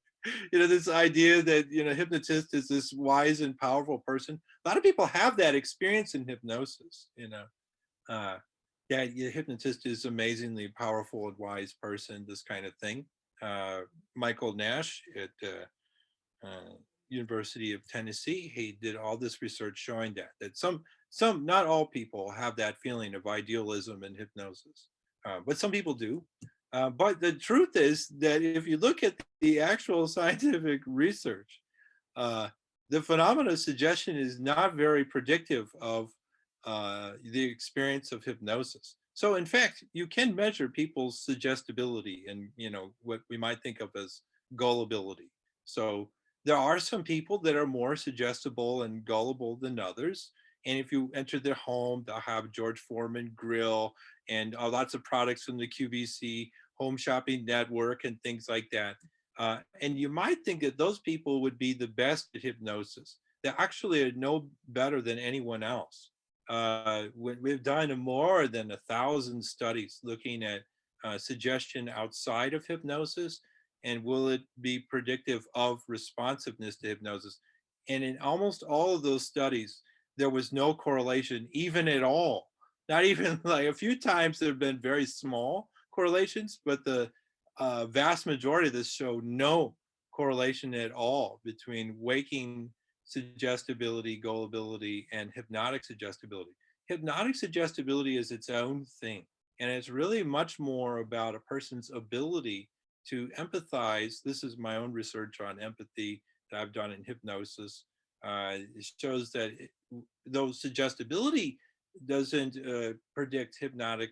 you know, this idea that, you know, hypnotist is this wise and powerful person. A lot of people have that experience in hypnosis, you know. Yeah, your hypnotist is amazingly powerful and wise person, this kind of thing. Michael Nash at University of Tennessee, he did all this research showing that some not all people have that feeling of idealism and hypnosis, but some people do. But the truth is that if you look at the actual scientific research, the phenomena of suggestion is not very predictive of the experience of hypnosis. So in fact, you can measure people's suggestibility and, you know, what we might think of as gullibility. So There are some people that are more suggestible and gullible than others. And if you enter their home, they'll have George Foreman grill and lots of products from the QVC home shopping network and things like that. And you might think that those people would be the best at hypnosis. They actually are no better than anyone else. We've done more than 1,000 studies looking at suggestion outside of hypnosis, and will it be predictive of responsiveness to hypnosis? And in almost all of those studies, there was no correlation even at all. Not even like a few times there have been very small correlations, but the vast majority of this show no correlation at all between waking suggestibility, gullibility, and hypnotic suggestibility. Hypnotic suggestibility is its own thing. And it's really much more about a person's ability to empathize. This is my own research on empathy that I've done in hypnosis. It shows that though suggestibility doesn't predict hypnotic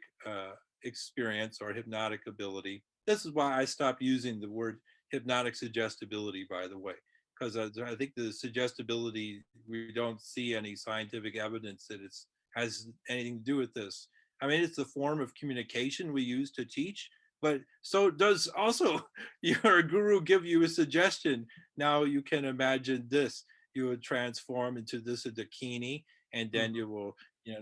experience or hypnotic ability. This is why I stopped using the word hypnotic suggestibility, by the way, because I think the suggestibility, we don't see any scientific evidence that it has anything to do with this. I mean, it's the form of communication we use to teach, but so does also your guru give you a suggestion. Now you can imagine this. You would transform into this a dakini, and then you will,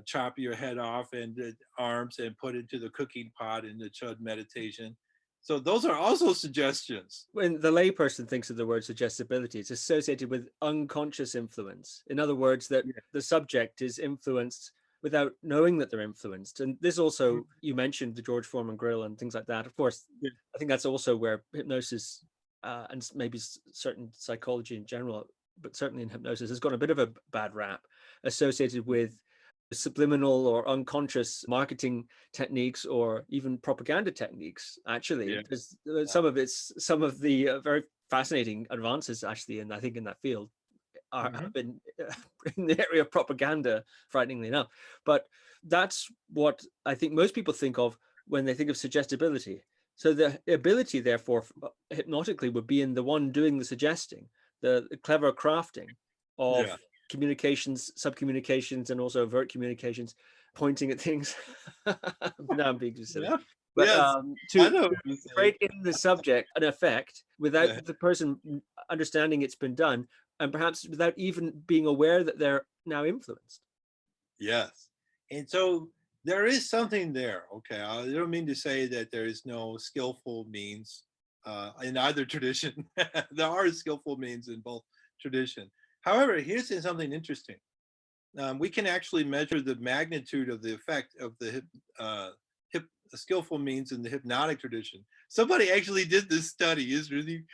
chop your head off and the arms and put into the cooking pot in the Chud meditation. So those are also suggestions. When the layperson thinks of the word suggestibility, it's associated with unconscious influence. In other words, that the subject is influenced without knowing that they're influenced. And this also, you mentioned the George Foreman grill and things like that. Of course, I think that's also where hypnosis and maybe certain psychology in general, but certainly in hypnosis, has got a bit of a bad rap associated with subliminal or unconscious marketing techniques or even propaganda techniques. Actually, there's some of the very fascinating advances actually, and I think in that field have been in the area of propaganda, frighteningly enough. But that's what I think most people think of when they think of suggestibility. So the ability, therefore, hypnotically would be in the one doing the suggesting, the clever crafting of communications, subcommunications, and also overt communications, pointing at things. Now I'm being too silly. But to create in the subject an effect without the person understanding it's been done, and perhaps without even being aware that they're now influenced. Yes. And so there is something there. Okay. I don't mean to say that there is no skillful means in either tradition. There are skillful means in both tradition. However, here's something interesting. We can actually measure the magnitude of the effect of the skillful means in the hypnotic tradition. Somebody actually did this study. It's a really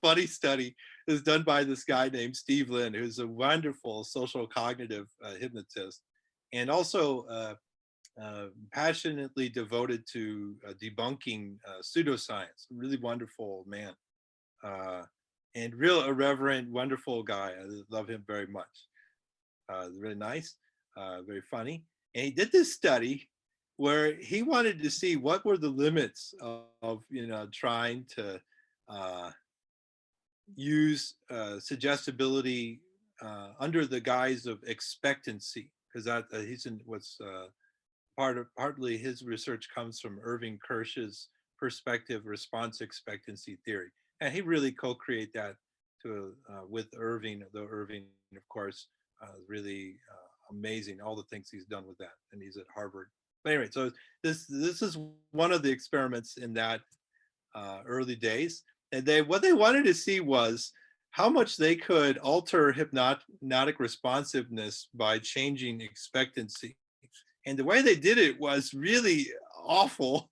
funny study. It was done by this guy named Steve Lin, who's a wonderful social cognitive hypnotist, and also passionately devoted to debunking pseudoscience. A really wonderful man. And real irreverent, wonderful guy. I love him very much. Really nice, very funny. And he did this study where he wanted to see what were the limits of trying to use suggestibility under the guise of expectancy, because that he's in what's partly his research comes from Irving Kirsch's perspective response expectancy theory. And he really co-created that with Irving, though Irving, of course, really amazing, all the things he's done with that. And he's at Harvard. But anyway, so this is one of the experiments in that early days. And what they wanted to see was how much they could alter hypnotic responsiveness by changing expectancy. And the way they did it was really awful.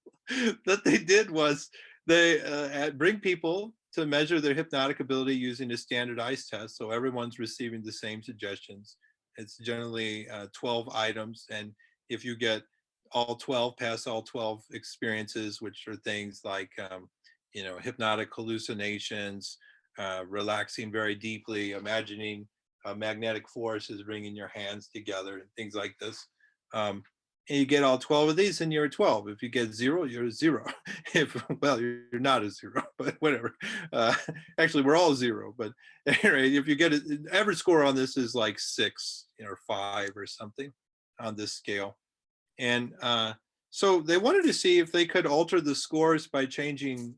That they did was they bring people to measure their hypnotic ability using a standardized test. So everyone's receiving the same suggestions. It's generally 12 items. And if you get all 12, pass all 12 experiences, which are things like, hypnotic hallucinations, relaxing very deeply, imagining a magnetic force is bringing your hands together and things like this. and you get all 12 of these, and you're a 12. If you get 0, you're a 0. If, well, you're not a 0, but whatever. Actually, we're all 0. But anyway, if you get an average score on this is like 6 or 5 or something on this scale. And so they wanted to see if they could alter the scores by changing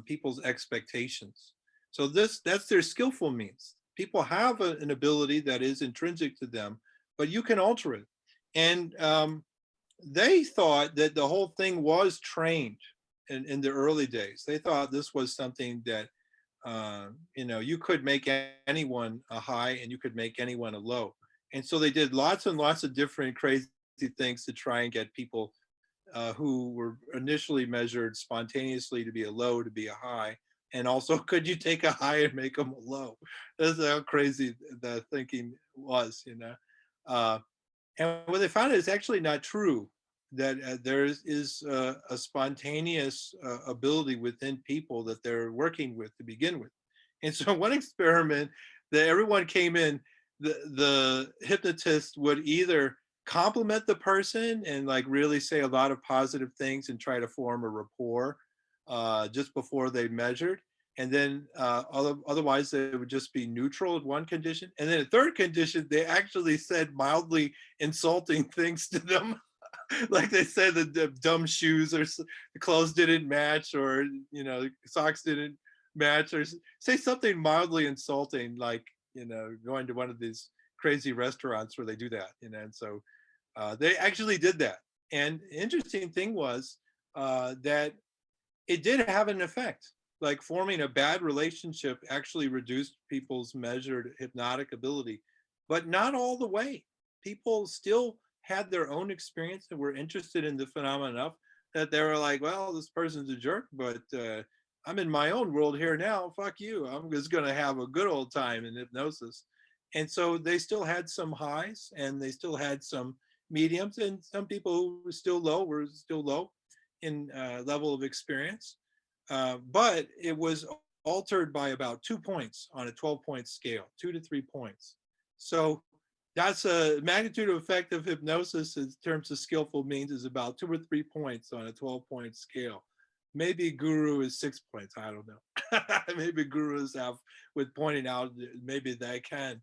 people's expectations. So that's their skillful means. People have an ability that is intrinsic to them, but you can alter it. And they thought that the whole thing was trained in the early days. They thought this was something that, you could make anyone a high and you could make anyone a low. And so they did lots and lots of different crazy things to try and get people who were initially measured spontaneously to be a low to be a high. And also, could you take a high and make them a low? That's how crazy the thinking was, and what they found is actually not true, that there is a spontaneous ability within people that they're working with to begin with. And so one experiment that everyone came in, the hypnotist would either compliment the person and like really say a lot of positive things and try to form a rapport just before they measured. And then otherwise they would just be neutral in one condition. And then a third condition, they actually said mildly insulting things to them. Like they said the dumb shoes or the clothes didn't match, or, socks didn't match, or say something mildly insulting, like, going to one of these crazy restaurants where they do that, and so they actually did that. And the interesting thing was that it did have an effect. Like forming a bad relationship actually reduced people's measured hypnotic ability, but not all the way. People still had their own experience and were interested in the phenomenon enough that they were like, well, this person's a jerk, but I'm in my own world here now. Fuck you. I'm just going to have a good old time in hypnosis. And so they still had some highs and they still had some mediums, and some people who were still low in level of experience. But it was altered by about 2 points on a 12-point scale, 2 to 3 points. So that's a magnitude of effect of hypnosis in terms of skillful means is about 2 or 3 points on a 12-point scale. Maybe guru is 6 points. I don't know. Maybe gurus have with pointing out maybe they can.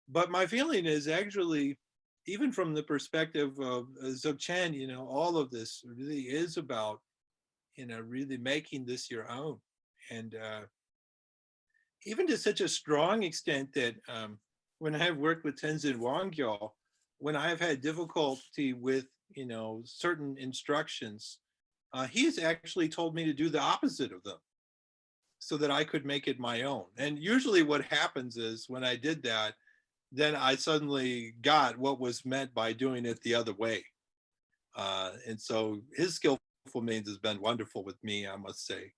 But my feeling is actually, even from the perspective of Dzogchen, all of this really is about, really making this your own. And even to such a strong extent that when I have worked with Tenzin Wangyal, when I have had difficulty with, certain instructions, he has actually told me to do the opposite of them so that I could make it my own. And usually what happens is when I did that, then I suddenly got what was meant by doing it the other way. And so his skillful means has been wonderful with me, I must say.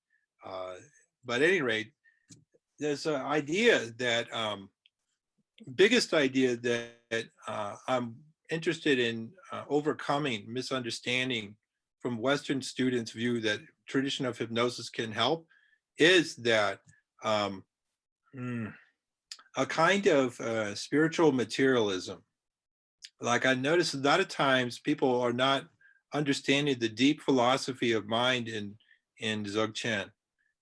But at any rate, there's an idea that, biggest idea that I'm interested in overcoming misunderstanding from Western students' view that tradition of hypnosis can help is that a kind of spiritual materialism. Like I noticed a lot of times people are not understanding the deep philosophy of mind in Dzogchen,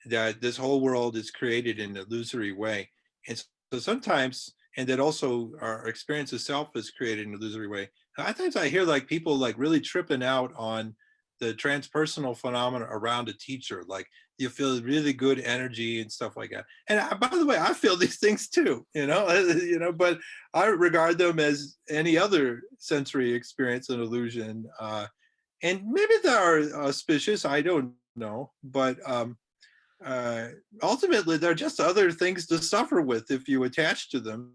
that this whole world is created in an illusory way. And so sometimes, and that also our experience of self is created in an illusory way. At times I hear like people like really tripping out on the transpersonal phenomena around a teacher, like you feel really good energy and stuff like that. And by the way, I feel these things too, but I regard them as any other sensory experience and illusion. And maybe they are auspicious, I don't know, but ultimately they're just other things to suffer with if you attach to them.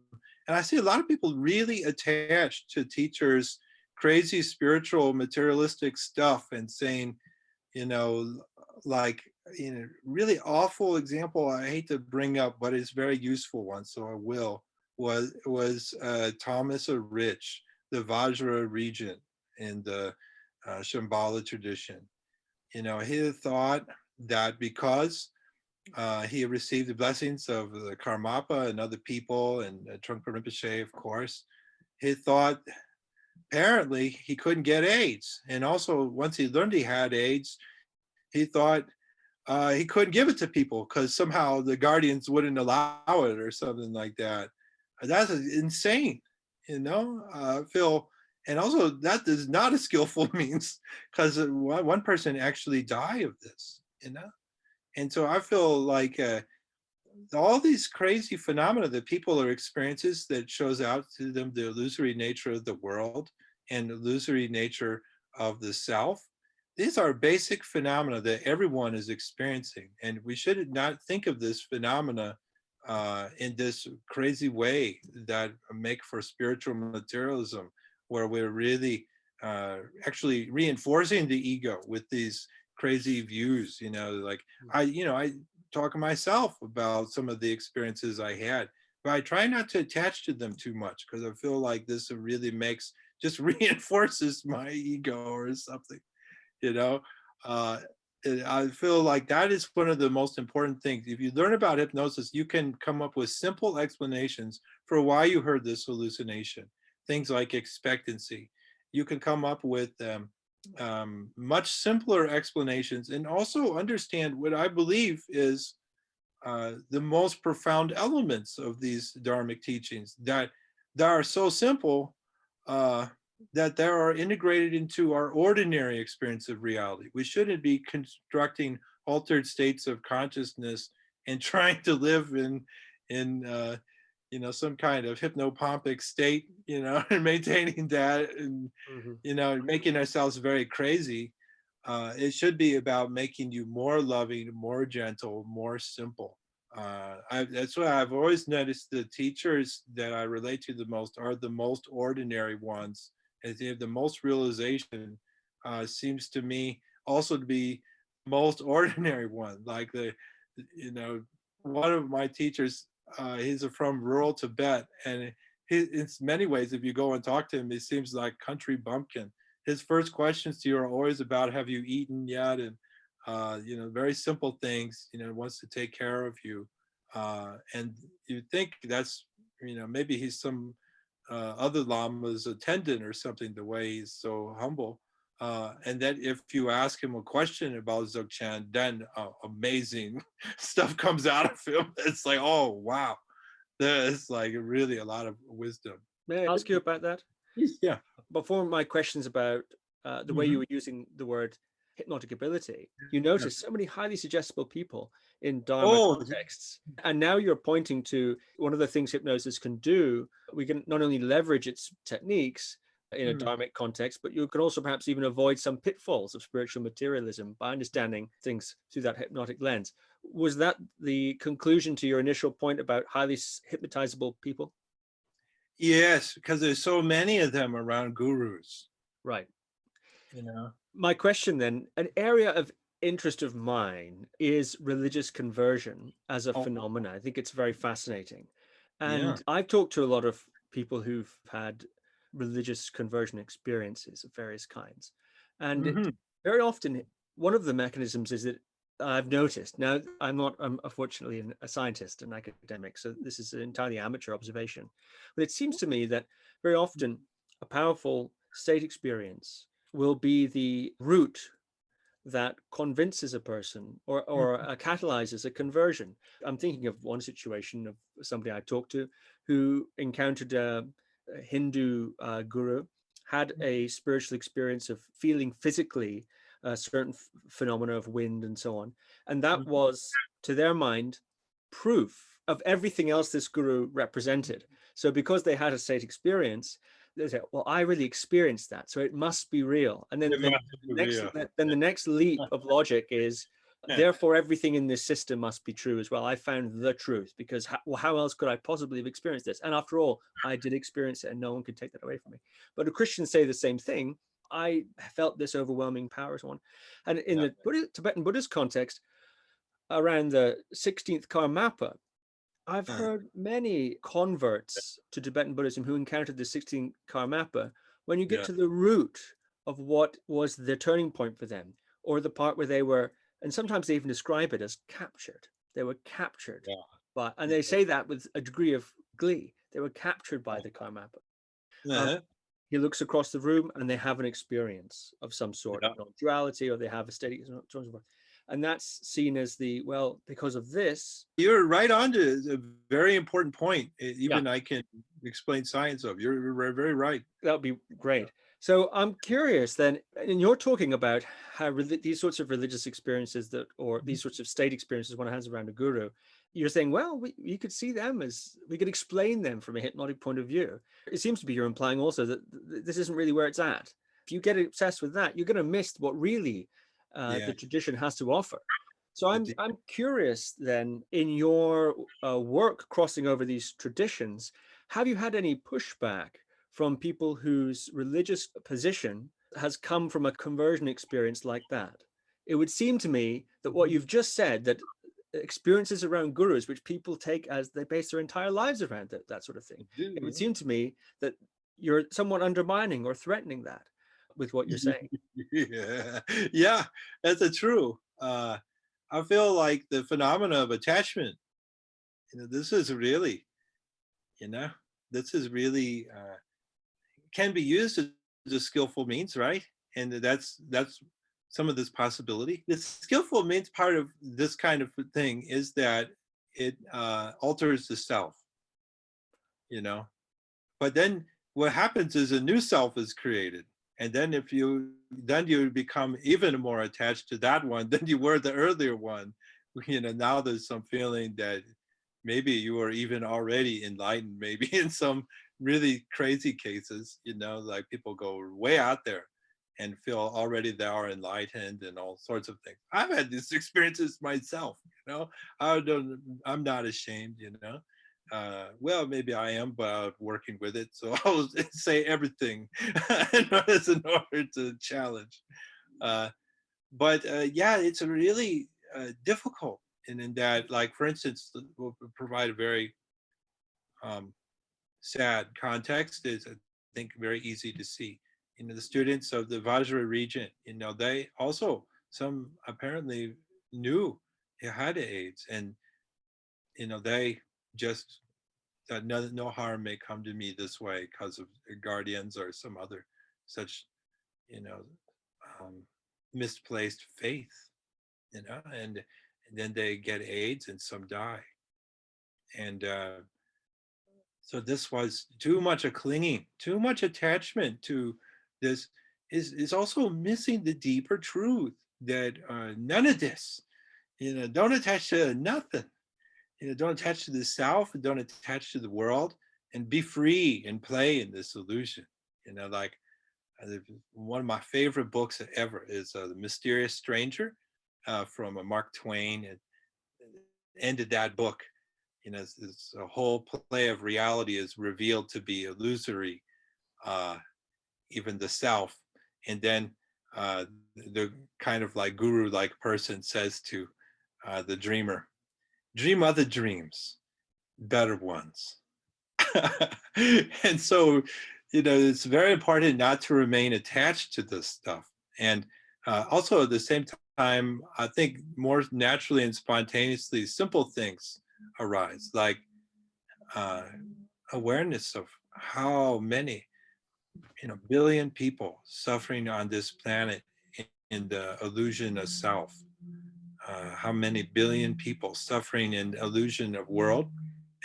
And I see a lot of people really attached to teachers' crazy spiritual materialistic stuff and saying, really awful example I hate to bring up, but it's a very useful one, so I will, was Thomas a Rich, the Vajra regent in the Shambhala tradition. He thought that because he received the blessings of the Karmapa and other people, and Trungpa Rinpoche, of course, he thought apparently he couldn't get AIDS. And also, once he learned he had AIDS, he thought he couldn't give it to people because somehow the guardians wouldn't allow it or something like that. That's insane, Phil. And also, that is not a skillful means, because one person actually died of this. And so I feel like all these crazy phenomena that people are experiencing that shows out to them the illusory nature of the world and illusory nature of the self. These are basic phenomena that everyone is experiencing, and we should not think of this phenomena in this crazy way that make for spiritual materialism, where we're really actually reinforcing the ego with these crazy views. Like I talk to myself about some of the experiences I had, but I try not to attach to them too much, because I feel like this really just reinforces my ego or something. you know I feel like that is one of the most important things. If you learn about hypnosis, you can come up with simple explanations for why you heard this hallucination. Things like expectancy. You can come up with much simpler explanations, and also understand what I believe is the most profound elements of these Dharmic teachings that are so simple that they are integrated into our ordinary experience of reality. We shouldn't be constructing altered states of consciousness and trying to live in some kind of hypnopompic state, and maintaining that, and making ourselves very crazy. It should be about making you more loving, more gentle, more simple. That's why I've always noticed the teachers that I relate to the most are the most ordinary ones, as they have the most realization. Seems to me also to be most ordinary one. Like one of my teachers, he's from rural Tibet, and in many ways, if you go and talk to him, he seems like country bumpkin. His first questions to you are always about, have you eaten yet? And very simple things. Wants to take care of you, and you think that's maybe he's some other lama's attendant or something, the way he's so humble. And then if you ask him a question about Dzogchen, then amazing stuff comes out of him. It's like, oh wow, there's like really a lot of wisdom. May I ask you about that? Yeah. Before my questions about the way you were using the word hypnotic ability, you notice so many highly suggestible people in Dharma contexts. And now you're pointing to one of the things hypnosis can do. We can not only leverage its techniques in a dharmic context, but you can also perhaps even avoid some pitfalls of spiritual materialism by understanding things through that hypnotic lens. Was that the conclusion to your initial point about highly hypnotizable people? Yes, because there's so many of them around gurus. Right. My question then, an area of interest of mine is religious conversion as a phenomenon. I think it's very fascinating. And I've talked to a lot of people who've had religious conversion experiences of various kinds. And very often, one of the mechanisms is that I've noticed, now I'm unfortunately a scientist, an academic, so this is an entirely amateur observation, but it seems to me that very often a powerful state experience will be the root that convinces a person or catalyzes a conversion. I'm thinking of one situation of somebody I talked to who encountered a Hindu guru, had a spiritual experience of feeling physically certain phenomena of wind and so on. And that was, to their mind, proof of everything else this guru represented. So because they had a state experience, they say, well, I really experienced that, so it must be real. And then the next leap of logic is, therefore, everything in this system must be true as well. I found the truth, because how else could I possibly have experienced this? And after all, I did experience it, and no one could take that away from me. But the Christians say the same thing. I felt this overwhelming power, so on. And in the Tibetan Buddhist context, around the 16th Karmapa, I've heard many converts to Tibetan Buddhism who encountered the 16th Karmapa, when you get to the root of what was the turning point for them, or the part where they were, and sometimes they even describe it as captured. They were captured by, and they say that with a degree of glee, they were captured by the Karmapa. he looks across the room and they have an experience of some sort Yeah. of non-duality, or they have a steady, so on and so forth. And that's seen as the, well, because of this. You're right on to a very important point. Yeah, Even I can explain science of. You're very right. that would be great. So I'm curious then, and you're talking about how these sorts of religious experiences that, or these sorts of state experiences one has around a guru, you're saying, well, you could see them as, we could explain them from a hypnotic point of view. It seems to be you're implying also that this isn't really where it's at. If you get obsessed with that, you're going to miss what really Yeah. the tradition has to offer. So I'm Indeed. curious then, in your work crossing over these traditions, have you had any pushback from people whose religious position has come from a conversion experience like that? It would seem to me that what you've just said, that experiences around gurus, which people take as they base their entire lives around, that sort of thing, it would seem to me that you're somewhat undermining or threatening that with what you're saying. Yeah, yeah, that's true. I feel like the phenomena of attachment, this is really, you know, this is really can be used as a skillful means, right? And that's some of this possibility. The skillful means part of this kind of thing is that it alters the self, But then what happens is a new self is created. And then then you become even more attached to that one than you were the earlier one. Now there's some feeling that maybe you were even already enlightened, maybe in some really crazy cases, like people go way out there and feel already they are enlightened and all sorts of things. I've had these experiences myself, I'm not ashamed, well, maybe I am, but working with it. So I'll say everything in order to challenge. Yeah, it's really difficult. And in that, like, for instance, we'll provide a very sad context is, I think, very easy to see. The students of the Vajra region, they also, some apparently knew they had AIDS, and, they just that no harm may come to me this way because of guardians or some other such, you know, um, misplaced faith, and then they get AIDS and some die. And so this was too much a clinging, too much attachment to this is also missing the deeper truth that none of this, don't attach to nothing. Don't attach to the self, don't attach to the world, and be free and play in this illusion. Like one of my favorite books ever is The Mysterious Stranger from Mark Twain. It ended that book. It's a whole play of reality is revealed to be illusory, even the self. And then the kind of like guru-like person says to the dreamer, dream other dreams, better ones. And so, it's very important not to remain attached to this stuff. And also at the same time, I think more naturally and spontaneously, simple things arise, like awareness of how many, billion people suffering on this planet in the illusion of self. How many billion people suffering in illusion of world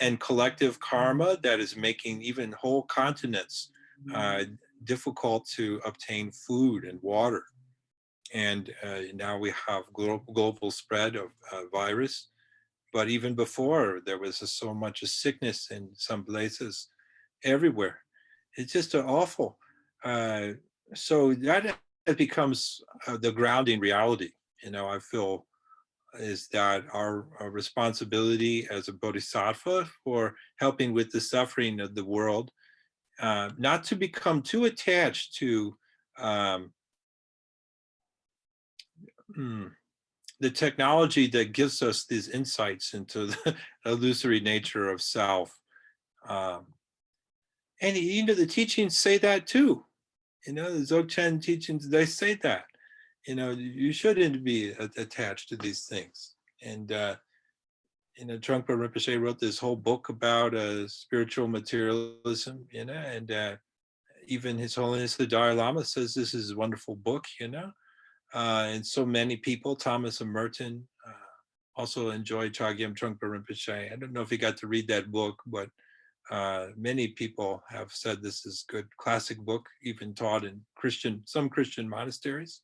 and collective karma that is making even whole continents difficult to obtain food and water. And now we have global spread of virus. But even before, there was so much sickness in some places everywhere. It's just awful. So that becomes the grounding reality. I feel is that our responsibility as a bodhisattva for helping with the suffering of the world, not to become too attached to the technology that gives us these insights into the illusory nature of self. And the teachings say that too. The Dzogchen teachings, they say that. You shouldn't be attached to these things. And Trungpa Rinpoche wrote this whole book about spiritual materialism, and even His Holiness the Dalai Lama says this is a wonderful book, and so many people, Thomas and Merton, also enjoyed Chogyam Trungpa Rinpoche. I don't know if he got to read that book, but many people have said this is a good classic book, even taught in some Christian monasteries.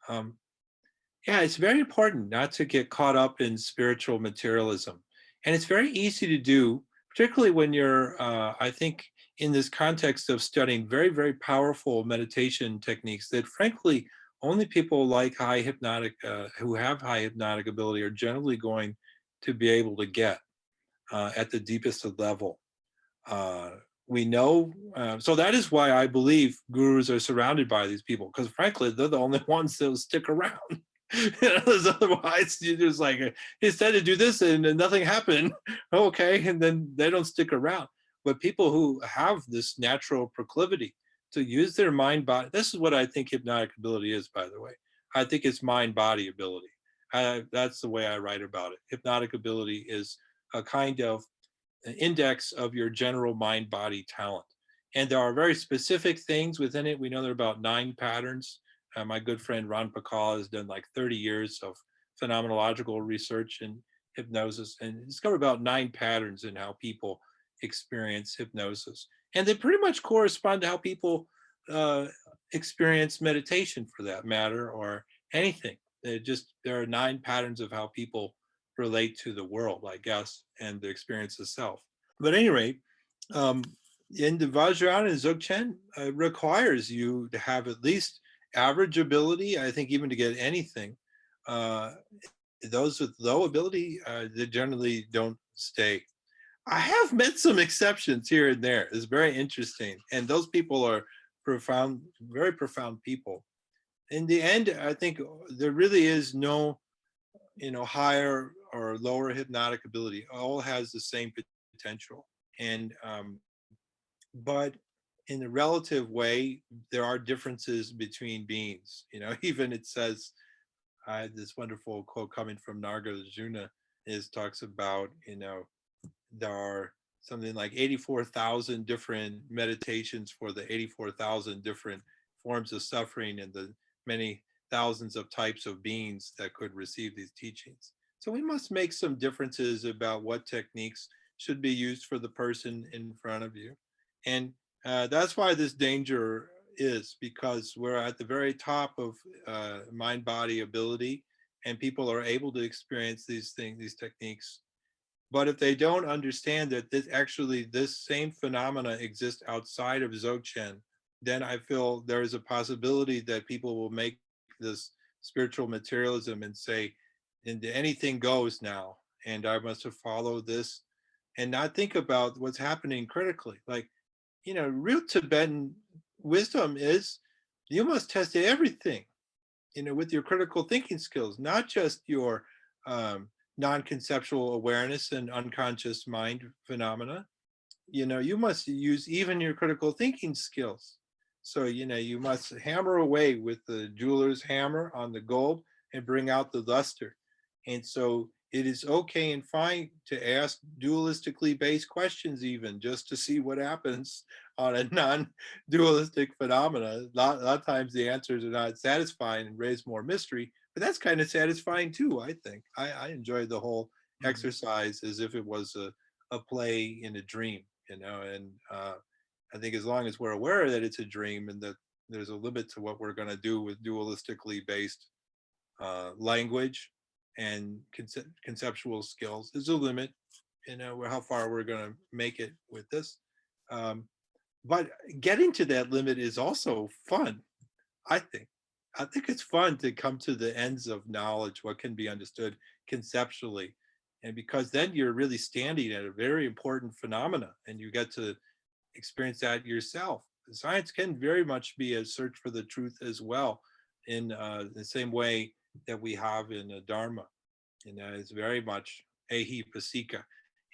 Yeah, it's very important not to get caught up in spiritual materialism. And it's very easy to do, particularly when you're, I think, in this context of studying very, very powerful meditation techniques that frankly, only people like who have high hypnotic ability are generally going to be able to get at the deepest level. We know, so that is why I believe gurus are surrounded by these people, because frankly, they're the only ones that will stick around. Otherwise, you're just like, he said to do this and nothing happened. Okay, and then they don't stick around. But people who have this natural proclivity to use their mind body, this is what I think hypnotic ability is, by the way. I think it's mind body ability. That's the way I write about it. Hypnotic ability is a kind of an index of your general mind body talent. And there are very specific things within it. We know there are about 9 patterns. My good friend Ron Pakal has done like 30 years of phenomenological research in hypnosis and discovered about 9 patterns in how people experience hypnosis. And they pretty much correspond to how people experience meditation, for that matter, or anything. There are 9 patterns of how people relate to the world, I guess, and the experience itself. But at any rate, in the Vajrayana and Dzogchen requires you to have at least average ability. I think even to get anything, those with low ability, they generally don't stay. I have met some exceptions here and there. It's very interesting. And those people are profound, very profound people. In the end, I think there really is no, higher or lower hypnotic ability. All has the same potential. And, but in a relative way, there are differences between beings. Even it says, this wonderful quote coming from Nagarjuna talks about, there are something like 84,000 different meditations for the 84,000 different forms of suffering and the many thousands of types of beings that could receive these teachings. So we must make some differences about what techniques should be used for the person in front of you. And that's why this danger is, because we're at the very top of mind-body ability, and people are able to experience these things, these techniques. But if they don't understand that this same phenomena exists outside of Dzogchen, then I feel there is a possibility that people will make this spiritual materialism and say, anything goes now, and I must follow this, and not think about what's happening critically. Like, real Tibetan wisdom is you must test everything, with your critical thinking skills, not just your non-conceptual awareness and unconscious mind phenomena. You must use even your critical thinking skills. So, you must hammer away with the jeweler's hammer on the gold and bring out the luster. And so it is okay and fine to ask dualistically based questions, even just to see what happens on a non-dualistic phenomena. A lot of times the answers are not satisfying and raise more mystery, but that's kind of satisfying too, I think. I enjoyed the whole exercise as if it was a play in a dream, and I think as long as we're aware that it's a dream and that there's a limit to what we're going to do with dualistically based language and conceptual skills, there's a limit, how far we're going to make it with this. But getting to that limit is also fun, I think. I think it's fun to come to the ends of knowledge, what can be understood conceptually. And because then you're really standing at a very important phenomena and you get to experience that yourself. Science can very much be a search for the truth as well, in the same way that we have in Dharma. It's very much ehi-pasika.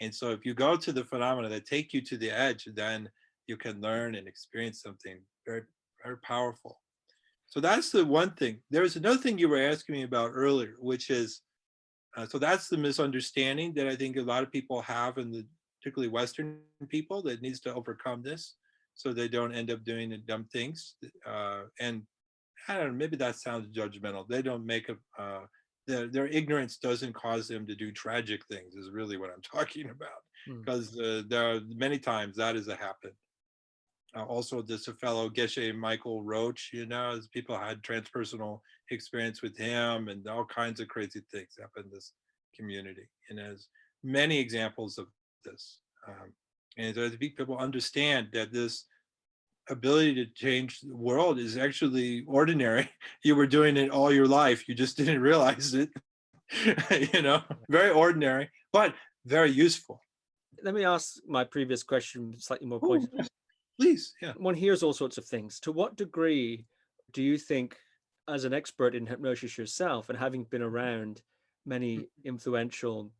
And so if you go to the phenomena that take you to the edge, then you can learn and experience something very, very powerful. So that's the one thing. There's another thing you were asking me about earlier, which is, so that's the misunderstanding that I think a lot of people have, and particularly Western people, that needs to overcome this. so they don't end up doing the dumb things. And I don't know, maybe that sounds judgmental. They don't make their ignorance doesn't cause them to do tragic things, is really what I'm talking about. Mm. Because there are many times that has happened. Also, this a fellow Geshe Michael Roach, as people had transpersonal experience with him, and all kinds of crazy things happen in this community. And there's many examples of this. And I think people understand that this ability to change the world is actually ordinary. You were doing it all your life. You just didn't realize it. Very ordinary, but very useful. Let me ask my previous question slightly more pointed. Please, yeah. One hears all sorts of things. To what degree do you think, as an expert in hypnosis yourself and having been around many influential,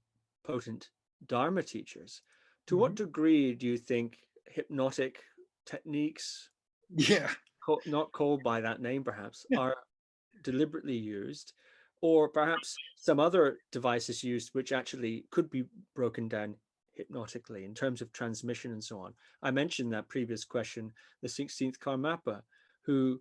potent Dharma teachers, to what degree do you think hypnotic techniques, not called by that name perhaps, are deliberately used, or perhaps some other devices used which actually could be broken down hypnotically in terms of transmission and so on? I mentioned that previous question, the 16th Karmapa, who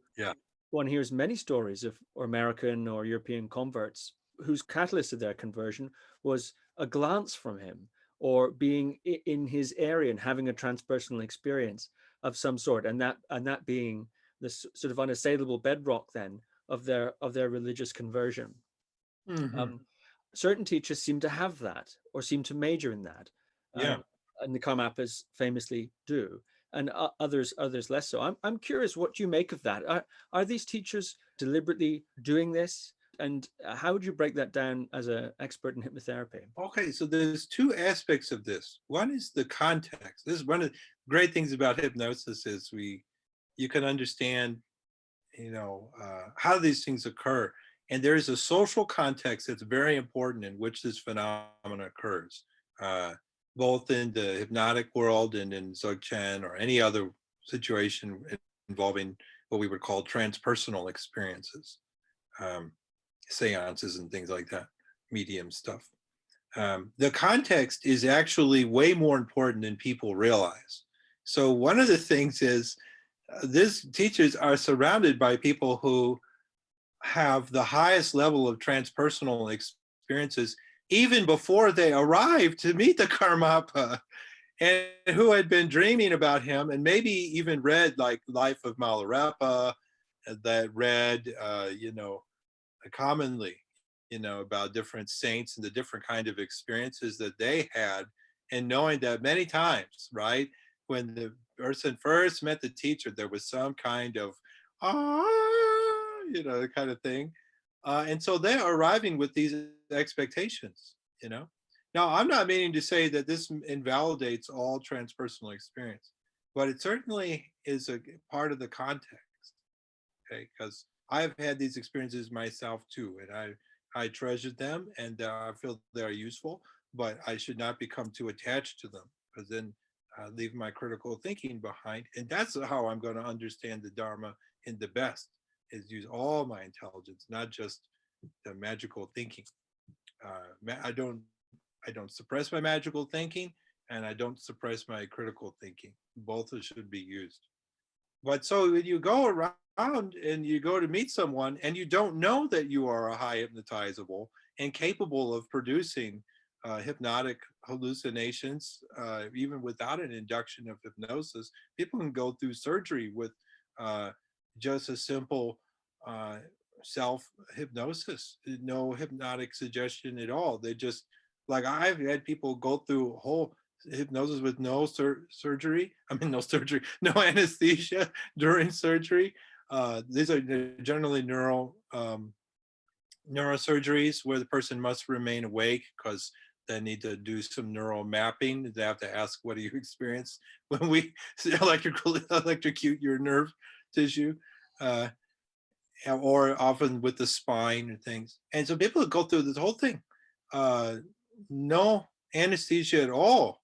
one hears many stories of American or European converts whose catalyst of their conversion was a glance from him or being in his area and having a transpersonal experience of some sort, and that being the sort of unassailable bedrock then of their religious conversion. Certain teachers seem to have that or seem to major in that. And the Karmapas famously do, and others less so. I'm curious what you make of that. Are these teachers deliberately doing this? And how would you break that down as an expert in hypnotherapy? Okay, so there's two aspects of this. One is the context. This is one of the great things about hypnosis is you can understand, how these things occur. And there is a social context that's very important in which this phenomenon occurs, both in the hypnotic world and in Dzogchen or any other situation involving what we would call transpersonal experiences, seances and things like that, medium stuff. The context is actually way more important than people realize. So one of the things is these teachers are surrounded by people who have the highest level of transpersonal experiences even before they arrived to meet the Karmapa, and who had been dreaming about him and maybe even read like Life of Milarepa, that read, commonly, about different saints and the different kind of experiences that they had, and knowing that many times, right, when the person first met the teacher, there was some kind of, kind of thing. And so they're arriving with these expectations, Now, I'm not meaning to say that this invalidates all transpersonal experience, but it certainly is a part of the context, okay? Because I've had these experiences myself too, and I treasured them, and I feel they are useful, but I should not become too attached to them, because then I leave my critical thinking behind. And that's how I'm going to understand the Dharma in the best, is use all my intelligence, not just the magical thinking. I don't suppress my magical thinking, and I don't suppress my critical thinking. Both should be used. But so when you go around and you go to meet someone and you don't know that you are a high hypnotizable and capable of producing hypnotic hallucinations, even without an induction of hypnosis, people can go through surgery with just a simple self-hypnosis, no hypnotic suggestion at all. They just, like, I've had people go through whole hypnosis with no surgery. I mean, no anesthesia during surgery. These are generally neurosurgeries where the person must remain awake because they need to do some neural mapping. They have to ask, what do you experience when we electrocute your nerve tissue? Or often with the spine and things. And so people go through this whole thing. No anesthesia at all.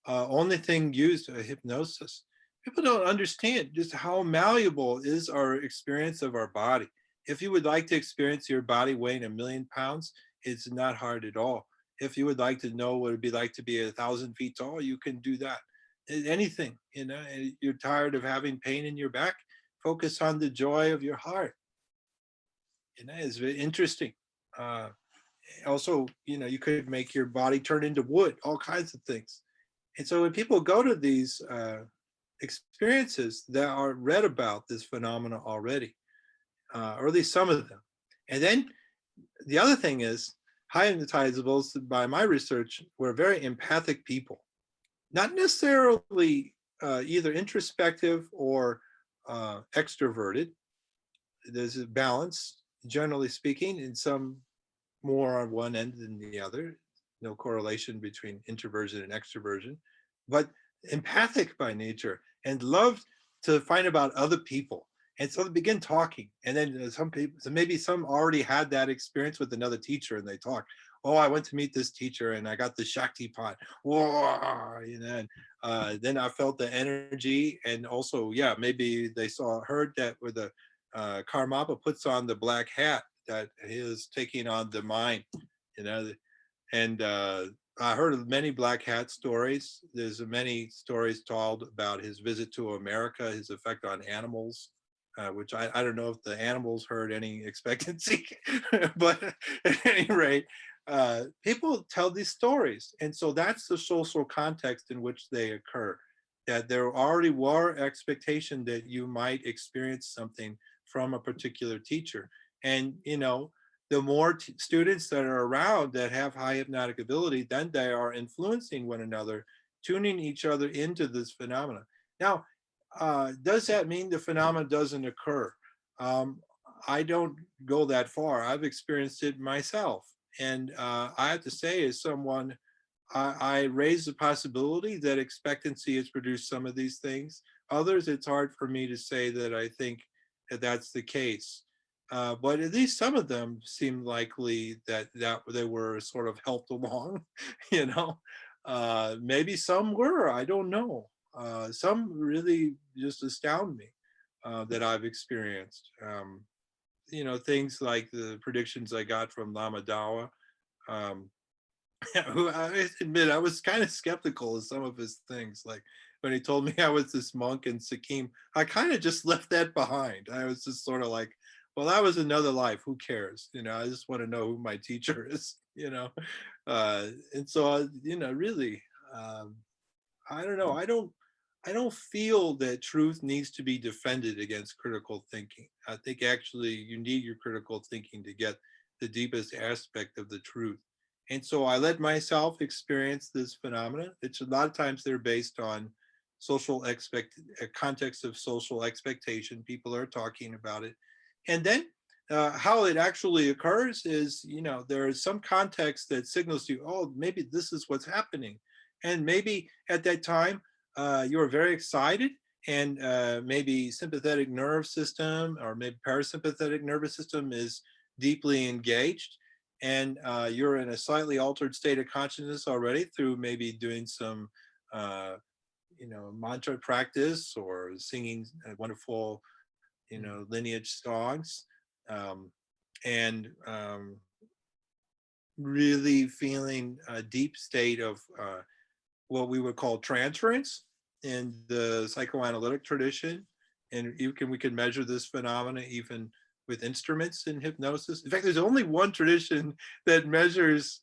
Only thing used, hypnosis. People don't understand just how malleable is our experience of our body. If you would like to experience your body weighing 1,000,000 pounds, it's not hard at all. If you would like to know what it'd be like to be 1,000 feet tall, you can do that. anything, you're tired of having pain in your back, focus on the joy of your heart. It's very interesting. Uh, Also, you could make your body turn into wood, all kinds of things. And so when people go to these experiences that are read about this phenomena already, or at least some of them. And then the other thing is, high hypnotizables, by my research, were very empathic people, not necessarily either introspective or extroverted. There's a balance, generally speaking, in some more on one end than the other. No correlation between introversion and extroversion, but empathic by nature and loved to find about other people. And so they begin talking. And then some people, so maybe some already had that experience with another teacher and they talk. Oh, I went to meet this teacher and I got the Shakti pot. Whoa, and then I felt the energy. And also, yeah, maybe they heard that with the Karmapa puts on the black hat, that he is taking on the mind, you know, and I heard of many black hat stories. There's many stories told about his visit to America, his effect on animals, which I don't know if the animals heard any expectancy, but at any rate, people tell these stories. And so that's the social context in which they occur, that there already were expectation that you might experience something from a particular teacher. And, the more students that are around that have high hypnotic ability, then they are influencing one another, tuning each other into this phenomena. Now, does that mean the phenomena doesn't occur? Um, I don't go that far. I've experienced it myself. And I have to say, as someone, I raise the possibility that expectancy has produced some of these things. Others, it's hard for me to say that I think that that's the case. But at least some of them seem likely that they were sort of helped along, you know. Maybe some were, I don't know. Some really just astound me that I've experienced. Things like the predictions I got from Lama Dawa. Um, who I admit I was kind of skeptical of some of his things. Like when he told me I was this monk in Sikkim, I kind of just left that behind. I was just sort of like, well, that was another life. Who cares? I just want to know who my teacher is. And so really, um, I don't know. I don't feel that truth needs to be defended against critical thinking. I think actually you need your critical thinking to get the deepest aspect of the truth. And so I let myself experience this phenomena. It's a lot of times they're based on context of social expectation. People are talking about it. And then how it actually occurs is, there is some context that signals to you, oh, maybe this is what's happening. And maybe at that time, you are very excited and maybe sympathetic nerve system or maybe parasympathetic nervous system is deeply engaged, and you're in a slightly altered state of consciousness already through maybe doing some mantra practice or singing wonderful lineage songs, um, and really feeling a deep state of what we would call transference in the psychoanalytic tradition. And we can measure this phenomena even with instruments in hypnosis. In fact, there's only one tradition that measures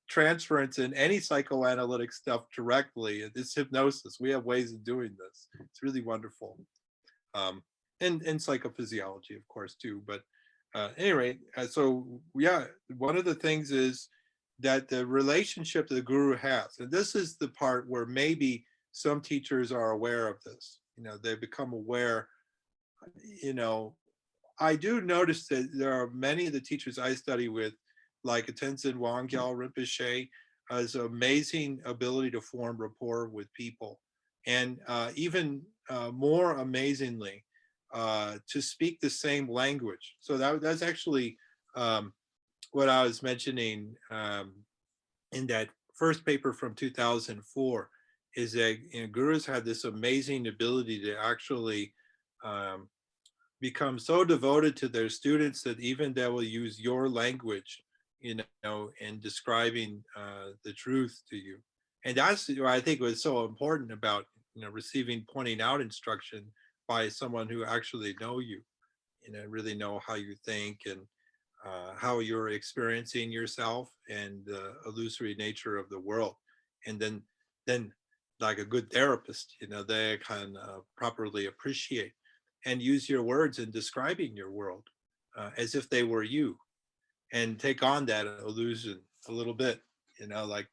transference in any psychoanalytic stuff directly. It's hypnosis. We have ways of doing this. It's really wonderful. And psychophysiology, of course, too. But anyway, so yeah, one of the things is that the relationship the guru has, and this is the part where maybe some teachers are aware of this, they become aware. I do notice that there are many of the teachers I study with, like Tenzin Wangyal Rinpoche, has amazing ability to form rapport with people, and even more amazingly, to speak the same language. So that's actually what I was mentioning in that first paper from 2004, is that gurus had this amazing ability to actually become so devoted to their students that even they will use your language, in describing the truth to you. And that's what I think was so important about, receiving pointing out instruction by someone who actually know you, really know how you think and how you're experiencing yourself and the illusory nature of the world. And then like a good therapist, they can properly appreciate and use your words in describing your world as if they were you, and take on that illusion a little bit, like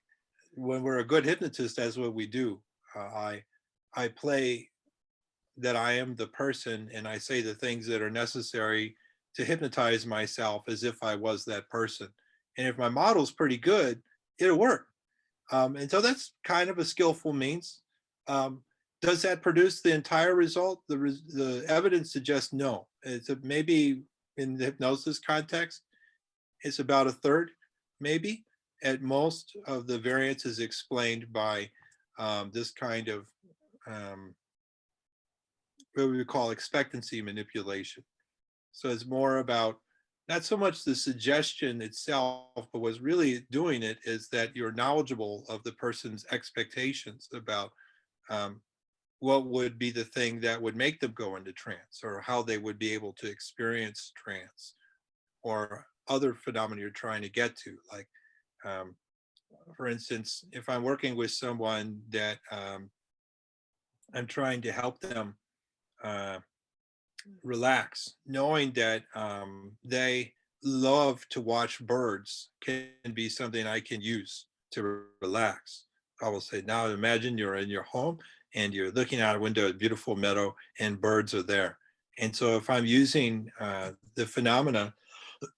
when we're a good hypnotist, that's what we do. I play that I am the person, and I say the things that are necessary to hypnotize myself as if I was that person. And if my model's pretty good, it'll work. And so that's kind of a skillful means. Does that produce the entire result? The evidence suggests no. Maybe in the hypnosis context, it's about a third, maybe. At most of the variance is explained by this kind of what we would call expectancy manipulation. So it's more about not so much the suggestion itself, but what's really doing it is that you're knowledgeable of the person's expectations about what would be the thing that would make them go into trance, or how they would be able to experience trance, or other phenomena you're trying to get to. Like, for instance, if I'm working with someone that I'm trying to help them relax, knowing that they love to watch birds can be something I can use to relax. I will say, now imagine you're in your home and you're looking out a window at a beautiful meadow and birds are there. And so if I'm using the phenomena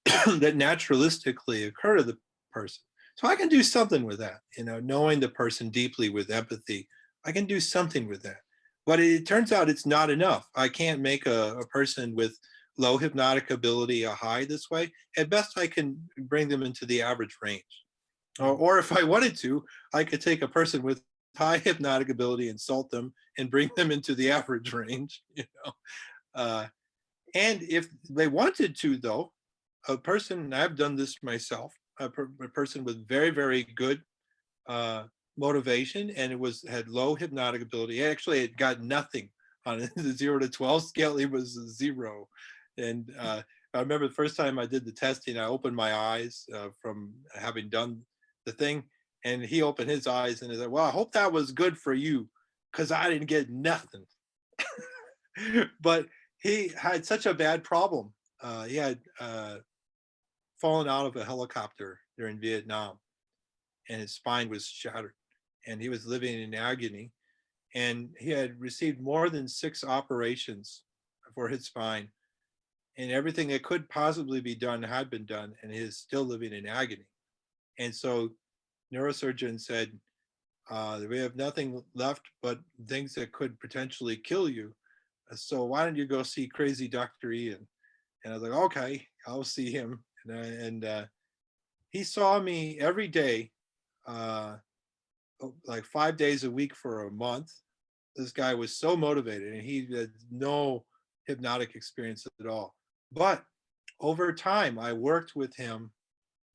that naturalistically occur to the person, so I can do something with that, knowing the person deeply with empathy, I can do something with that. But it turns out it's not enough. I can't make a person with low hypnotic ability a high this way. At best, I can bring them into the average range. Or if I wanted to, I could take a person with high hypnotic ability, insult them, and bring them into the average range. And if they wanted to, though, a person, I've done this myself, a person with very, very good motivation, and had low hypnotic ability. Actually, it got nothing on the 0 to 12 scale. It was 0. And I remember the first time I did the testing, I opened my eyes from having done the thing, and he opened his eyes and he said, "Well, I hope that was good for you, because I didn't get nothing." But he had such a bad problem. He had fallen out of a helicopter during Vietnam, and his spine was shattered, and he was living in agony, and he had received more than 6 operations for his spine, and everything that could possibly be done had been done, and he is still living in agony. And so neurosurgeon said, we have nothing left but things that could potentially kill you, so why don't you go see crazy Dr. Ian? And I was like, okay, I'll see him. And he saw me every day, like 5 days a week for a month. This guy was so motivated, and he had no hypnotic experience at all. But over time, I worked with him.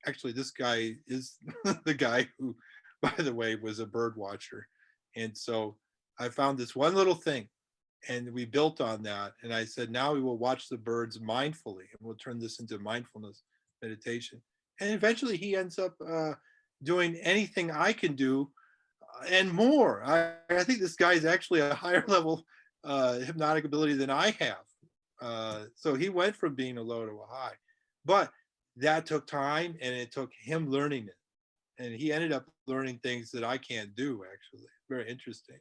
Actually, this guy is the guy who, by the way, was a bird watcher. And so I found this one little thing, and we built on that. And I said, now we will watch the birds mindfully, and we'll turn this into mindfulness meditation. And eventually he ends up doing anything I can do and more. I think this guy is actually a higher level hypnotic ability than I have. So he went from being a low to a high. But that took time, and it took him learning it. And he ended up learning things that I can't do, actually. Very interesting.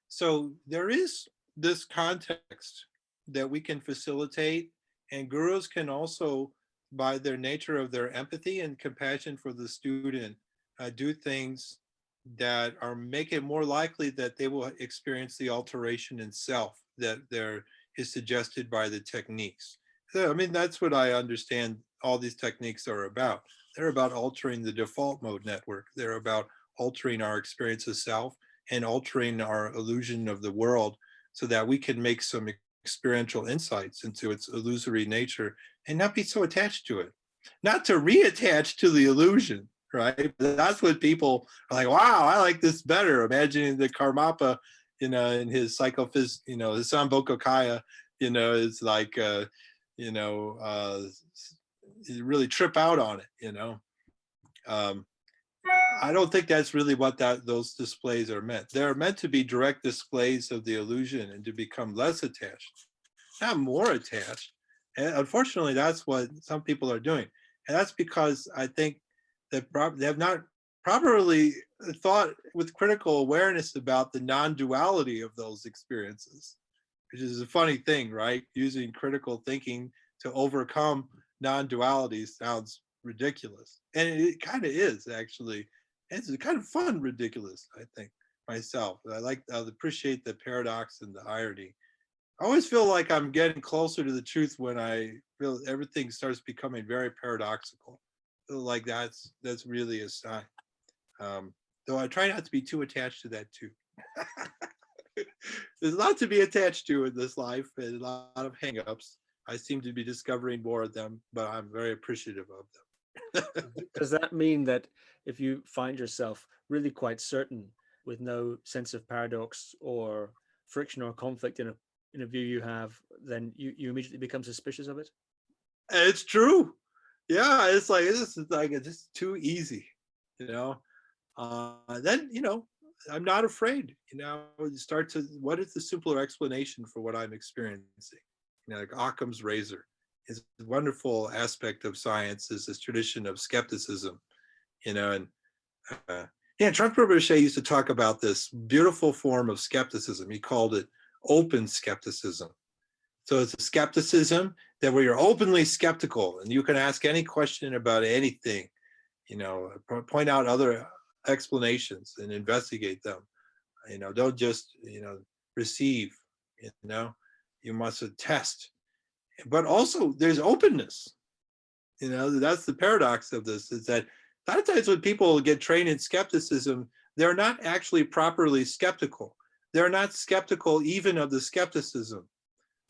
So there is this context that we can facilitate, and gurus can also, by their nature of their empathy and compassion for the student, do things that make it more likely that they will experience the alteration in self that there is suggested by the techniques. So, I mean, that's what I understand all these techniques are about. They're about altering the default mode network. They're about altering our experience of self and altering our illusion of the world so that we can make some experiential insights into its illusory nature and not be so attached to it. Not to reattach to the illusion, right? That's what people are like, wow, I like this better. Imagining the Karmapa, in his psychophys, his Sambhogakaya, is like, you really trip out on it. Um, I don't think that's really what those displays are meant. They're meant to be direct displays of the illusion and to become less attached, not more attached. And unfortunately, that's what some people are doing. And that's because I think that they have not properly thought with critical awareness about the non-duality of those experiences, which is a funny thing, right? Using critical thinking to overcome non-duality sounds ridiculous. And it kind of is, actually. It's kind of fun, ridiculous, I think, myself. I appreciate the paradox and the irony. I always feel like I'm getting closer to the truth when I feel everything starts becoming very paradoxical. I feel like that's really a sign. Though I try not to be too attached to that too. There's a lot to be attached to in this life and a lot of hang-ups. I seem to be discovering more of them, but I'm very appreciative of them. Does that mean that if you find yourself really quite certain with no sense of paradox or friction or conflict in a view you have, then you immediately become suspicious of it? It's true. Yeah, it's like, this is like, it's just too easy, then, I'm not afraid, start to, what is the simpler explanation for what I'm experiencing? Like Occam's razor is a wonderful aspect of science, is this tradition of skepticism, and Trungpa Rinpoche used to talk about this beautiful form of skepticism. He called it open skepticism. So it's a skepticism that where you're openly skeptical and you can ask any question about anything, point out other explanations and investigate them. Don't just, receive, you must test. But also there's openness. That's the paradox of this, is that a lot of times when people get trained in skepticism, they're not actually properly skeptical. They're not skeptical even of the skepticism.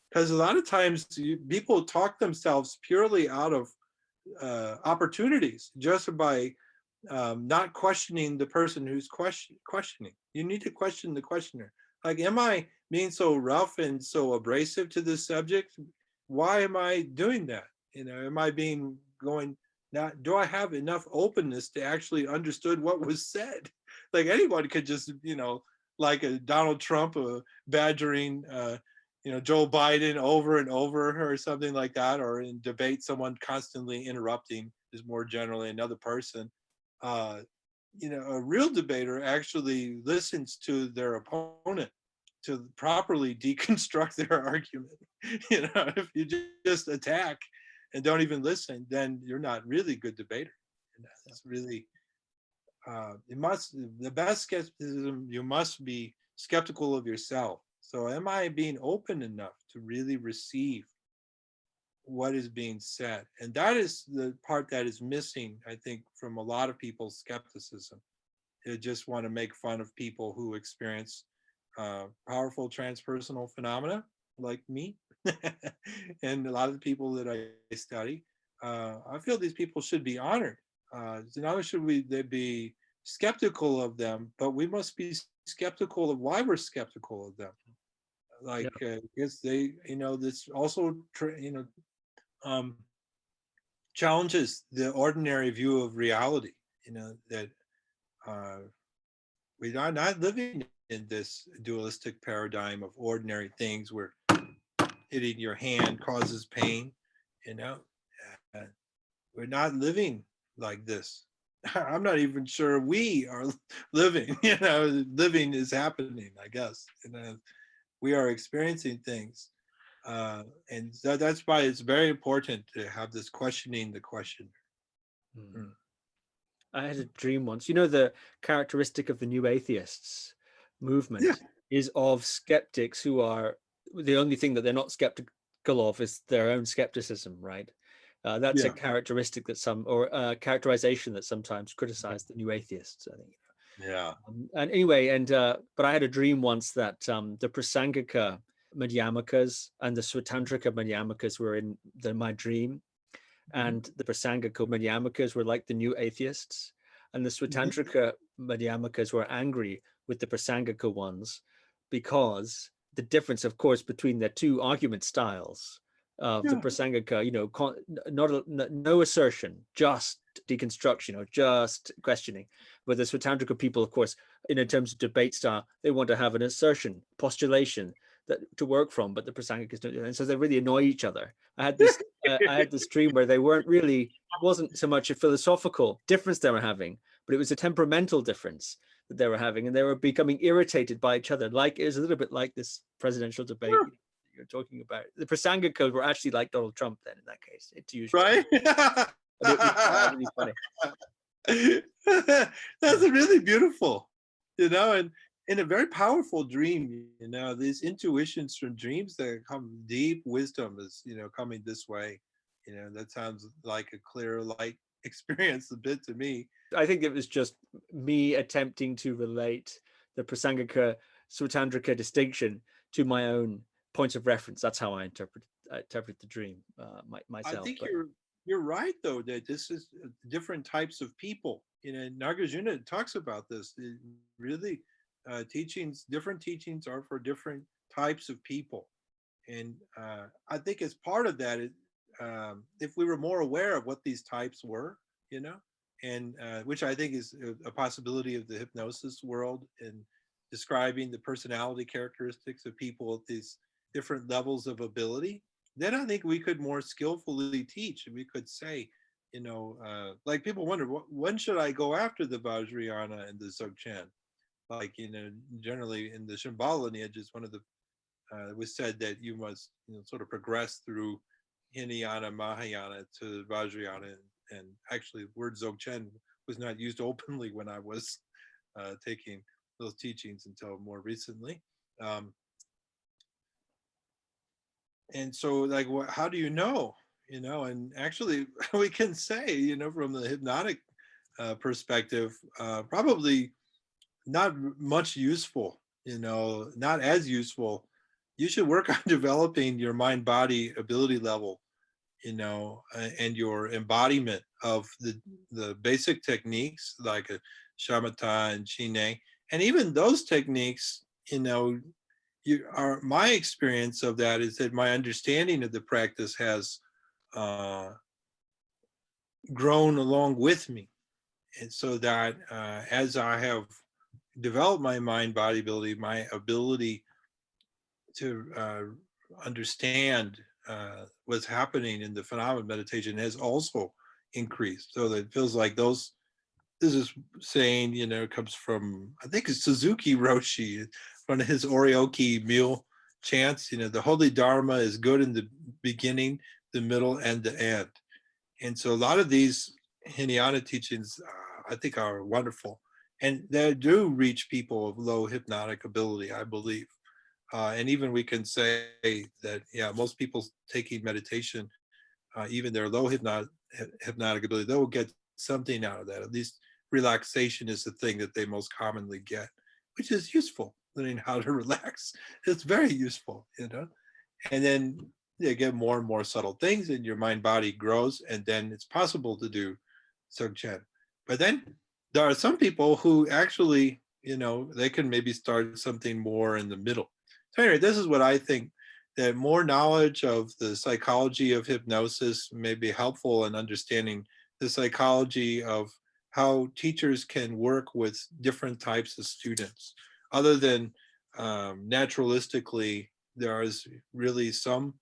Because a lot of times people talk themselves purely out of opportunities just by not questioning the person who's questioning. You need to question the questioner. Like, am I being so rough and so abrasive to this subject? Why am I doing that? Am I do I have enough openness to actually understood what was said? Like anyone could just, like a Donald Trump badgering, Joe Biden over and over or something like that, or in debate, someone constantly interrupting is more generally another person. A real debater actually listens to their opponent to properly deconstruct their argument. If you just attack and don't even listen, then you're not really a good debater. And that's really, the best skepticism, you must be skeptical of yourself. So am I being open enough to really receive what is being said? And that is the part that is missing, I think, from a lot of people's skepticism. They just want to make fun of people who experience powerful transpersonal phenomena like me and a lot of the people that I study. I feel these people should be honored. Not only should they be skeptical of them, but we must be skeptical of why we're skeptical of them. Like, because they, this also, challenges the ordinary view of reality, that we are not living in this dualistic paradigm of ordinary things where hitting your hand causes pain, we're not living like this. I'm not even sure we are living, living is happening, I guess. We are experiencing things. And that's why it's very important to have this questioning the questioner. I had a dream once. The characteristic of the new atheists movement is of skeptics who are, the only thing that they're not skeptical of is their own skepticism, right? That's a characteristic that characterization that sometimes criticize the new atheists, I think. Yeah. And anyway, but I had a dream once that the Prasangika Madhyamakas and the Swatantrika Madhyamakas were in my dream, and the Prasangika Madhyamakas were like the new atheists, And the Swatantrika Madhyamakas were angry with the Prasangika ones because the difference, of course, between their two argument styles of the Prasangika, no assertion, just deconstruction or just questioning. But the Swatantrika people, of course, in terms of debate style, they want to have an assertion, postulation that to work from, but the Prasangikas don't do that. And so they really annoy each other. I had this dream where they weren't really, it wasn't so much a philosophical difference they were having, but it was a temperamental difference that they were having, and they were becoming irritated by each other. Like it was a little bit like this presidential debate you're talking about. The Prasangikas were actually like Donald Trump then in that case. It's usually right. but it was really funny. That's really beautiful, and in a very powerful dream, these intuitions from dreams that come, deep wisdom is, coming this way. That sounds like a clear light experience a bit to me. I think it was just me attempting to relate the Prasangika Swatantrika distinction to my own points of reference. That's how I interpret the dream myself. I think you're right, though, that this is different types of people. Nagarjuna talks about this. Really, different teachings are for different types of people. And I think as part of that, if we were more aware of what these types were, and which I think is a possibility of the hypnosis world, and describing the personality characteristics of people at these different levels of ability, then I think we could more skillfully teach. And we could say, like people wonder, when should I go after the Vajrayana and the Dzogchen? Like, generally in the Shambhala lineage, is one of the, it was said that you must, sort of progress through Hinayana, Mahayana to Vajrayana. And actually, the word Dzogchen was not used openly when I was taking those teachings until more recently. And so, like, how do you know? And actually, we can say, from the hypnotic perspective, probably not much useful, not as useful. You should work on developing your mind-body ability level, and your embodiment of the basic techniques like a shamatha and chine. And even those techniques, my experience of that is that my understanding of the practice has grown along with me. And so that as I have developed my mind-body ability, my ability to understand what's happening in the phenomenon of meditation has also increased. So that it feels like this is saying, comes from, I think it's Suzuki Roshi, one of his Orioki meal chants, the holy Dharma is good in the beginning, the middle, and the end. And so a lot of these Hinayana teachings, I think, are wonderful. And they do reach people of low hypnotic ability, I believe. And even we can say that, most people taking meditation, even their low hypnotic ability, they will get something out of that. At least relaxation is the thing that they most commonly get, which is useful. Learning how to relax, it's very useful, And then you get more and more subtle things, and your mind-body grows, and then it's possible to do Dzogchen. But then there are some people who actually, they can maybe start something more in the middle. So anyway, this is what I think, that more knowledge of the psychology of hypnosis may be helpful in understanding the psychology of how teachers can work with different types of students. Other than naturalistically, there is really some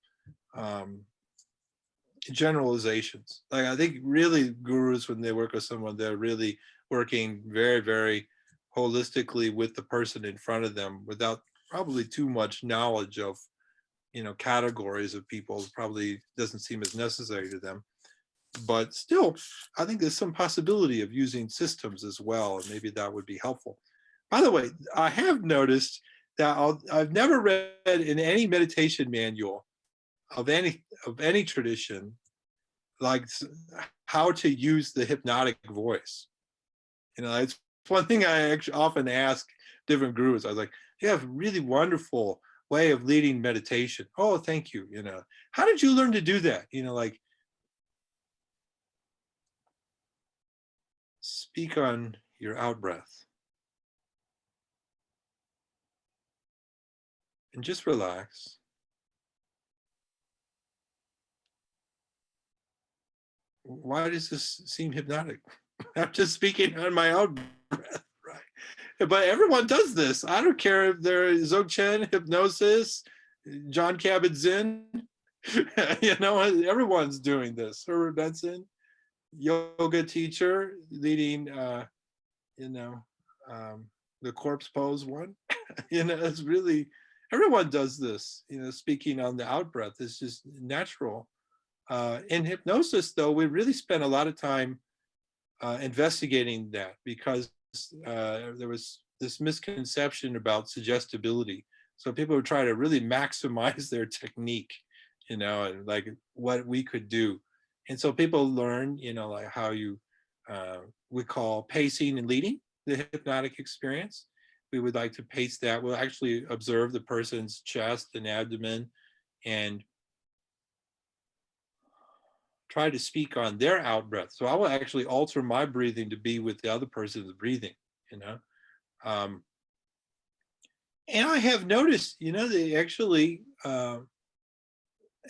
generalizations. Like, I think really gurus, when they work with someone, they're really working very, very holistically with the person in front of them, without probably too much knowledge of, categories of people. Probably doesn't seem as necessary to them. But still, I think there's some possibility of using systems as well, and maybe that would be helpful. By the way, I have noticed that I've never read in any meditation manual of any tradition, like how to use the hypnotic voice. It's one thing I actually often ask different gurus. I was like, you have a really wonderful way of leading meditation. Oh, thank you. How did you learn to do that? Like, speak on your out breath. And just relax. Why does this seem hypnotic? I'm just speaking on my out breath, right? But everyone does this. I don't care if they're Dzogchen, hypnosis, John Kabat-Zinn, everyone's doing this. Herbert Benson, yoga teacher, leading, the corpse pose one. It's really, everyone does this. Speaking on the out breath is just natural. In hypnosis, though, we really spent a lot of time investigating that, because there was this misconception about suggestibility. So people would try to really maximize their technique, and like what we could do. And so people learn, like how you, we call pacing and leading the hypnotic experience. We would like to pace that. We'll actually observe the person's chest and abdomen and try to speak on their out breath. So I will actually alter my breathing to be with the other person's breathing, and I have noticed, they actually, and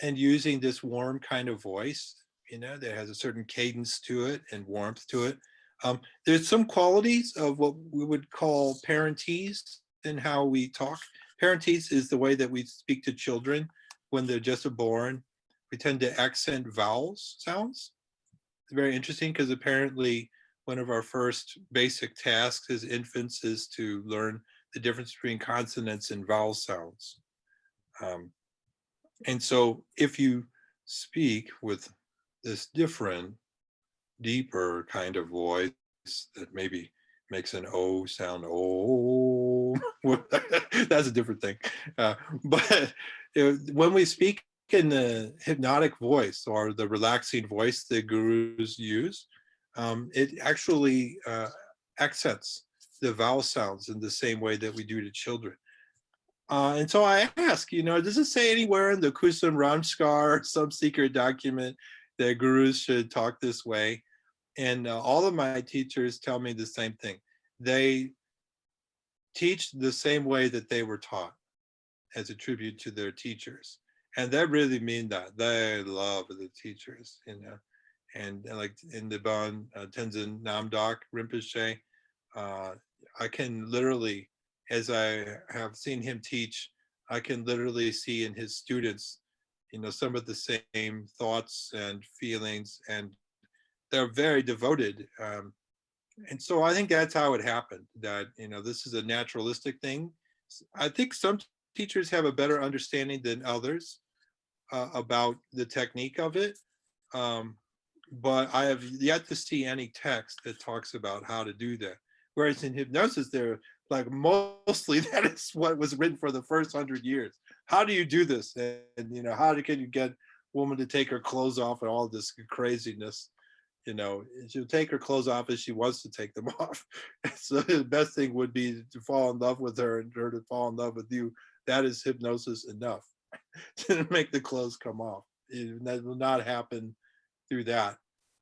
using this warm kind of voice, that has a certain cadence to it and warmth to it. There's some qualities of what we would call parentese in how we talk. Parentese is the way that we speak to children when they're just born. We tend to accent vowels sounds. It's very interesting, because apparently one of our first basic tasks as infants is to learn the difference between consonants and vowel sounds. And so if you speak with this different, deeper kind of voice that maybe makes an O sound, oh, that's a different thing. But when we speak in the hypnotic voice, or the relaxing voice that gurus use, it actually accents the vowel sounds in the same way that we do to children. And so I ask, does it say anywhere in the Kusum Ramskar or some secret document that gurus should talk this way? And all of my teachers tell me the same thing. They teach the same way that they were taught, as a tribute to their teachers. And they really mean that. They love the teachers, And like in the Bon Tenzin Namdok Rinpoche, I can literally, as I have seen him teach, I can literally see in his students, some of the same thoughts and feelings, and they're very devoted. And so I think that's how it happened, that, this is a naturalistic thing. I think some teachers have a better understanding than others about the technique of it. But I have yet to see any text that talks about how to do that. Whereas in hypnosis, they're like, mostly that is what was written for the first 100 years. How do you do this? And how can you get a woman to take her clothes off and all this craziness? She'll take her clothes off as she wants to take them off. So the best thing would be to fall in love with her and her to fall in love with you. That is hypnosis enough to make the clothes come off. That will not happen through that.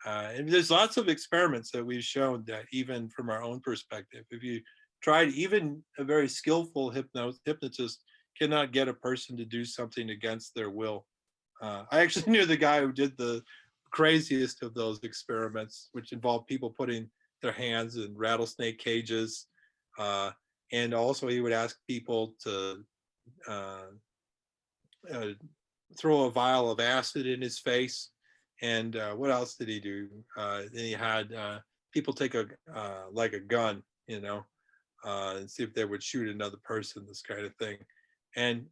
And there's lots of experiments that we've shown that, even from our own perspective, if you tried, even a very skillful hypnotist cannot get a person to do something against their will. I actually knew the guy who did the craziest of those experiments, which involved people putting their hands in rattlesnake cages. And also he would ask people to throw a vial of acid in his face. And what else did he do? Then he had people take a gun, and see if they would shoot another person, this kind of thing. And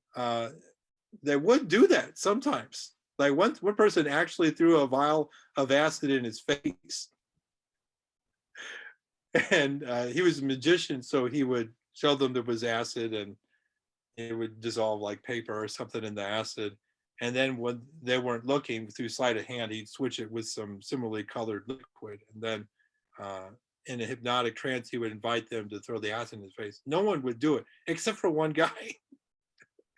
they would do that sometimes. Like one person actually threw a vial of acid in his face. And he was a magician, so he would show them there was acid, and it would dissolve like paper or something in the acid. And then when they weren't looking, through sleight of hand, he'd switch it with some similarly colored liquid. And then in a hypnotic trance, he would invite them to throw the acid in his face. No one would do it, except for one guy.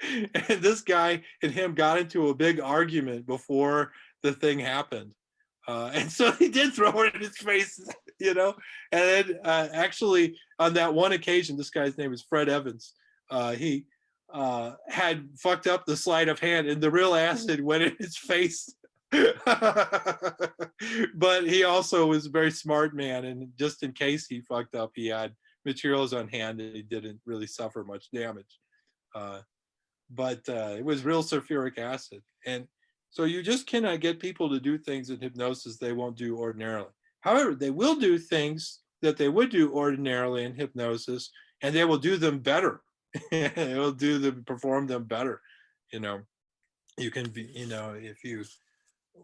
And this guy and him got into a big argument before the thing happened. And so he did throw it in his face, you know. And then actually on that one occasion, this guy's name is Fred Evans. He had fucked up the sleight of hand, and the real acid went in his face. But he also was a very smart man, and just in case he fucked up, he had materials on hand, and he didn't really suffer much damage. But it was real sulfuric acid. And so you just cannot get people to do things in hypnosis they won't do ordinarily. However, they will do things that they would do ordinarily in hypnosis, and they will do them better. They will perform them better. You know, you can be, you know, if you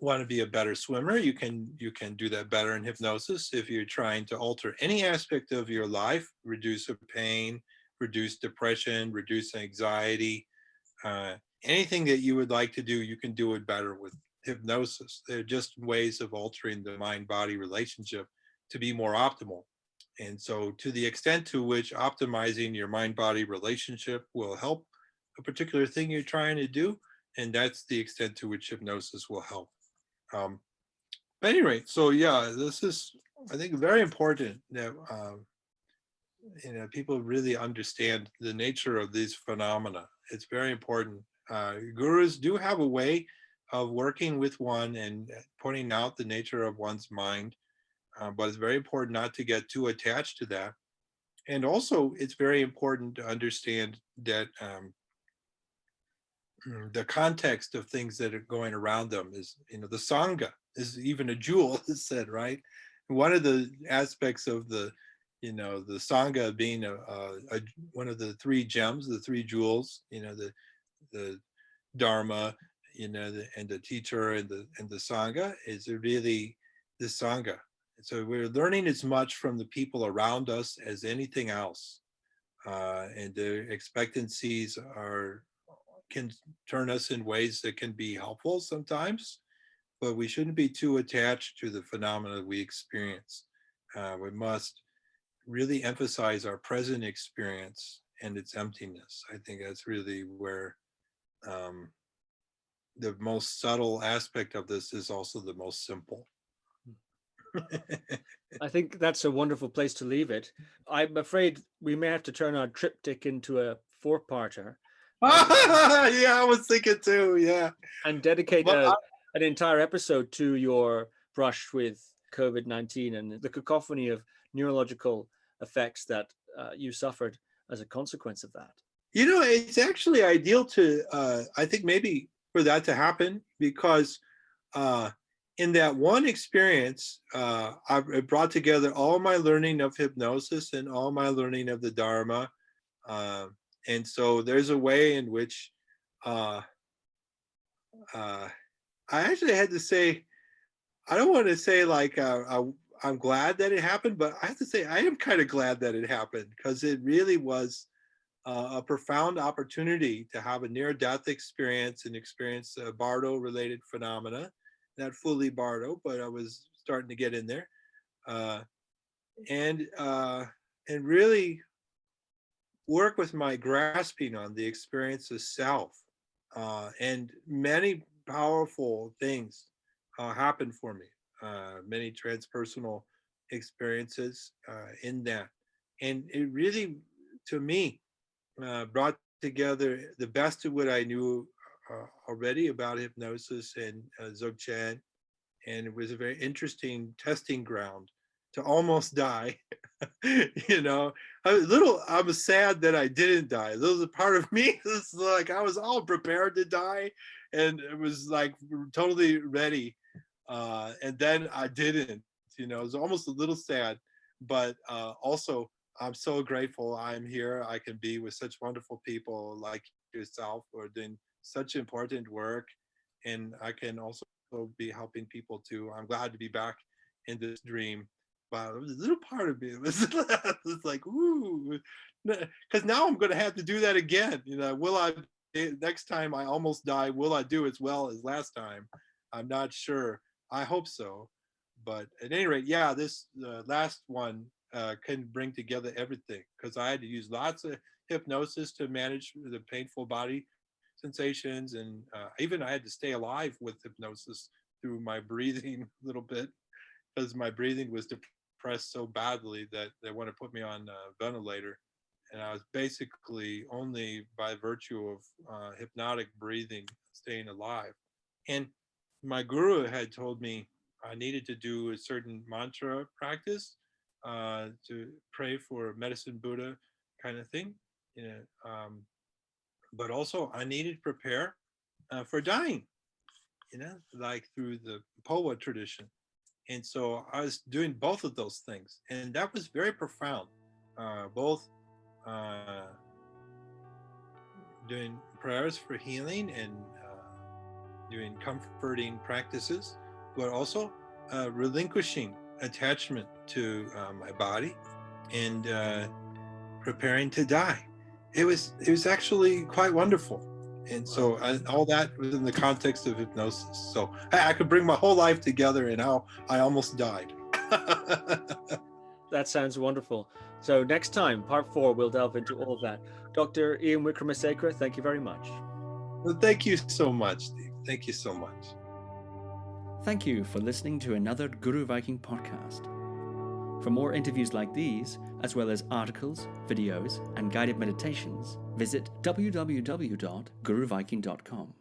want to be a better swimmer, you can do that better in hypnosis. If you're trying to alter any aspect of your life, reduce the pain, reduce depression, reduce anxiety, anything that you would like to do, you can do it better with hypnosis. They're just ways of altering the mind-body relationship to be more optimal. And so to the extent to which optimizing your mind-body relationship will help a particular thing you're trying to do, and that's the extent to which hypnosis will help. But anyway, so yeah, this is, I think, very important that you know, people really understand the nature of these phenomena. It's very important. Gurus do have a way of working with one and pointing out the nature of one's mind, but it's very important not to get too attached to that. And also, it's very important to understand that the context of things that are going around them is, you know, the Sangha is even a jewel, is said, right? One of the aspects of the, you know, the Sangha being one of the three gems, the three jewels, you know, the Dharma, you know, and the teacher and the Sangha is really the Sangha. So we're learning as much from the people around us as anything else. And the expectancies can turn us in ways that can be helpful sometimes, but we shouldn't be too attached to the phenomena we experience. We must really emphasize our present experience and its emptiness. I think that's really where the most subtle aspect of this is also the most simple. I think that's a wonderful place to leave it. I'm afraid we may have to turn our triptych into a four-parter. Yeah, I was thinking too, yeah. And dedicate an entire episode to your brush with COVID-19 and the cacophony of neurological effects that you suffered as a consequence of that. You know, it's actually ideal to, I think maybe for that to happen, because in that one experience, I brought together all my learning of hypnosis and all my learning of the Dharma. And so there's a way in which I actually had to say, I don't want to say like I'm glad that it happened, but I have to say I am kind of glad that it happened, because it really was a profound opportunity to have a near-death experience and experience Bardo-related phenomena. Not fully Bardo, but I was starting to get in there, and really work with my grasping on the experience of self, and many powerful things happened for me. Many transpersonal experiences in that, and it really, to me, brought together the best of what I knew already about hypnosis and Dzogchen, and it was a very interesting testing ground to almost die. You know, I was sad that I didn't die. There was a part of me that's like I was all prepared to die, and it was like totally ready, and then I didn't. You know, it was almost a little sad, but also I'm so grateful I'm here. I can be with such wonderful people like yourself who are doing such important work, and I can also be helping people too. I'm glad to be back in this dream. Wow, there was a little part of me that was it's like, ooh, because now I'm going to have to do that again. You know, will I, next time I almost die, will I do as well as last time? I'm not sure. I hope so. But at any rate, yeah, this last one can bring together everything, because I had to use lots of hypnosis to manage the painful body sensations, and even I had to stay alive with hypnosis through my breathing a little bit, because my breathing was depressed so badly that they want to put me on a ventilator. And I was basically only by virtue of hypnotic breathing staying alive. And my guru had told me I needed to do a certain mantra practice to pray for medicine Buddha kind of thing, but also I needed to prepare for dying, like through the Powa tradition. And so I was doing both of those things, and that was very profound. Both doing prayers for healing and doing comforting practices, but also relinquishing attachment to my body and preparing to die. It was actually quite wonderful. And so all that was in the context of hypnosis. So I could bring my whole life together and how I almost died. That sounds wonderful. So next time, part 4, we'll delve into all of that. Dr. Ian Wickramasekera, thank you very much. Well, thank you so much, Steve. Thank you so much. Thank you for listening to another Guru Viking podcast. For more interviews like these, as well as articles, videos, and guided meditations, visit www.guruviking.com.